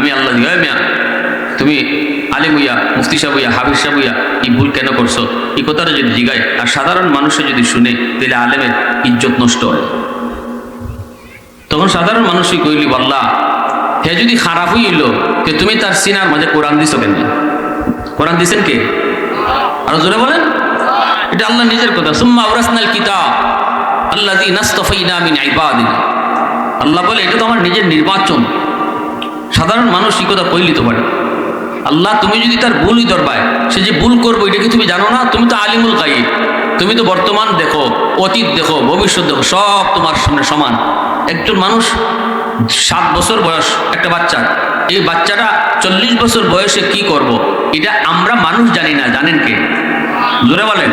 মিয়া তুমি আলিম হইয়া, মুফতি সাহেব হইয়া, হাফিজ সাহেব হইয়া এই ভুল কেন করছো, এই কথাটা যদি জিগাই আর সাধারণ মানুষে যদি শুনে, তাহলে আলেমের ইজ্জত নষ্ট হয়। তখন সাধারণ মানুষই কইলি, আল্লাহ হে যদি খারাপ হইল, তুমি তার সিনার মাঝে কোরআন দিছো কেন? কোরআন দিছেন কে? আরো জোরে বলেন। এটা আল্লাহ নিজের কথা। সুম্মা আওরাসনাল কিতাব আল্লাযী নাসতাফাইনা মিন ইবাদিনা। আল্লাহ বলে, এটা তো আমার নিজের নির্বাচন। সাধারণ মানুষ এই কথা কইলি তো পারে। আল্লাহ তুমি যদি তার ভুলই ধরবায়, সে যে ভুল করবো এটা কি তুমি জানো না? তুমি তো আলিমুল গায়ব, তুমি তো বর্তমান দেখো, অতীত দেখো, ভবিষ্যৎ দেখো, সব তোমার সামনে সমান। একজন মানুষ 7 বছর বয়স একটা বাচ্চা, এই বাচ্চাটা 40 বছর বয়সে কি করব, এটা আমরা মানুষ জানি না, জানেন কে? জোরে বলেন।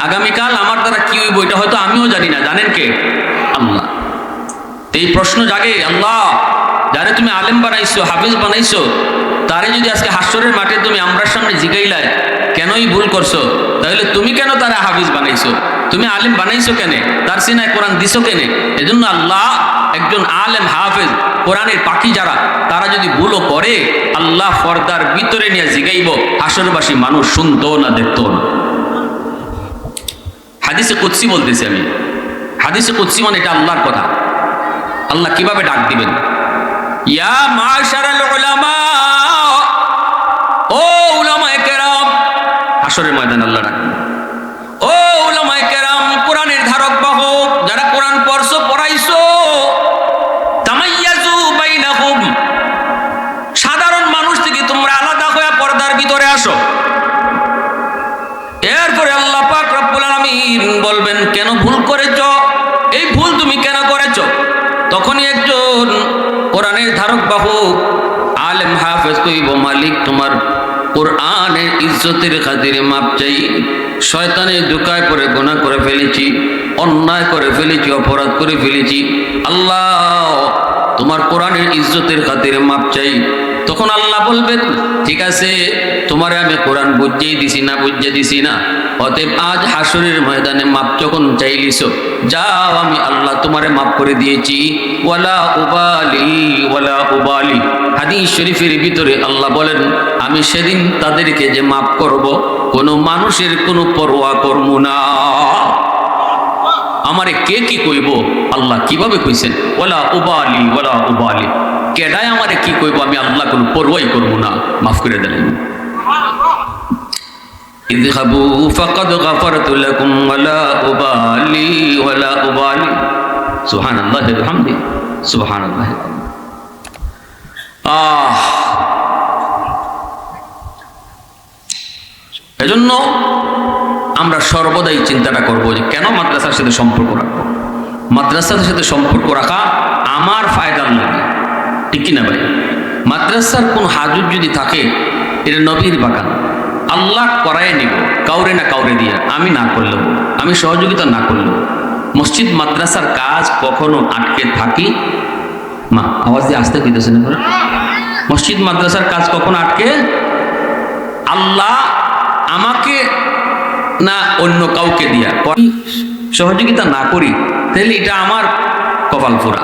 আগামীকাল আমার দ্বারা কি হইব এটা হয়তো আমিও জানি না, জানেন কে? আল্লাহ। এই প্রশ্ন জাগে, আল্লাহ যারে তুমি আলেম বানাইছো, হাফিজ বানাইছো, তারে যদি আজকে হাসরের মাঠে তুমি আমরার সামনে জিগাইলাই কেনই ভুল করছো, তাহলে তুমি কেন তারা হাফিজ বানাইছো? তুমি আলেম বানাইছো কেন? তার সিনায় কোরআন দিছো কেন? এজন্য আল্লাহ একজন আলেম হাফিজ কোরআনের পাখি যারা, তারা যদি ভুলও করে আল্লাহ পর্দার ভিতরে নিয়ে জিগাইব, হাসরবাসী মানুষ শুনতো না, দেখতো না। হাদিসে কুদসি বলতেছি আমি। হাদিসে কুদসি মানে এটা আল্লাহর কথা। আল্লাহ কিভাবে ডাক দিবেন? ইয়া মাশারাল উলামা, ও উলামায়ে কেরাম। হাসরের ময়দানে আল্লাহ ডাকবেন, ও উলামায়ে কেরাম, কোরআনের ধারক বাহক যারা কোরআন পড়ছো, পড়াইছো, তামাইয়াজু বাইনাকুম, সাধারণ মানুষ থেকে তোমরা আলাদা হয়ে পর্দার ভিতরে আসো। এরপরে আল্লাহ পাক রব্বুল আলামিন বলবেন, কেন ভুল করেছো? এই ভুল তুমি কেন করেছো? তখনই একজন কোরআনের ধারক বাহক আলেম হাফেজ কইব, মালিক তোমার কোরআনের ইজ্জতের খাতিরে মাপ চাই। শয়তানের ধোঁকায় পড়ে গুনাহ করে ফেলেছি, অন্যায় করে ফেলেছি, অপরাধ করে ফেলেছি। আল্লাহ তোমার কোরআনের ইজ্জতের খাতিরে মাপ চাই। তখন আল্লাহ বলবেন, ঠিক আছে, তোমারে আমি কোরআন বুঝিয়ে দিছি না, বুঝিয়ে দিছি না, অতএব আজ হাসরের ময়দানে মাপ যখন চাইলিছো, যাও আমি আল্লাহ তোমারে মাফ করে দিয়েছি। ওয়ালা উবালি, ওয়ালা উবালি। হাদিস শরীফের ভিতরে আল্লাহ বলেন, আমি সেদিন তাদেরকে যে মাফ করব, কোনো মানুষের কোনো পরোয়া করব না। আমারে কে কি কইব, আল্লাহ কিভাবে কইছেন? ওয়ালা উবালি, ওয়ালা উবালি। কেডায় আমারে কি কইব, আমি আল্লাহ কোনো পরোয়াই করব না, মাফ করে দিলেন। اذهبوا فقد غفرت لكم ولا أبالي ولا أبالي سبحان الله وبحمده سبحان الله العظيم এজন্য আমরা সর্বদাই চিন্তাটা করবো যে কেন মাদ্রাসার সাথে সম্পর্ক রাখবো। মাদ্রাসার সাথে সম্পর্ক রাখা আমার ফায়দার লাগে, ঠিক কিনা ভাই? মাদ্রাসার কোন হাজত যদি থাকে, এটা নবীর বাগান, আল্লাহ করায় নিব কাউরে না কাউরে দিয়ে, আমি না করলেও, আমি সহযোগিতা না করলেও। মসজিদ মাদ্রাসার কাজ কখনো আটকে থাকি মা, আওয়াজ দিয়ে আসতে দিতেছে না? মসজিদ মাদ্রাসার কাজ কখনো আটকে, আল্লাহ আমাকে না অন্য কাউকে দিয়া সহযোগিতা না করি, তাহলে এটা আমার কপাল পোড়া।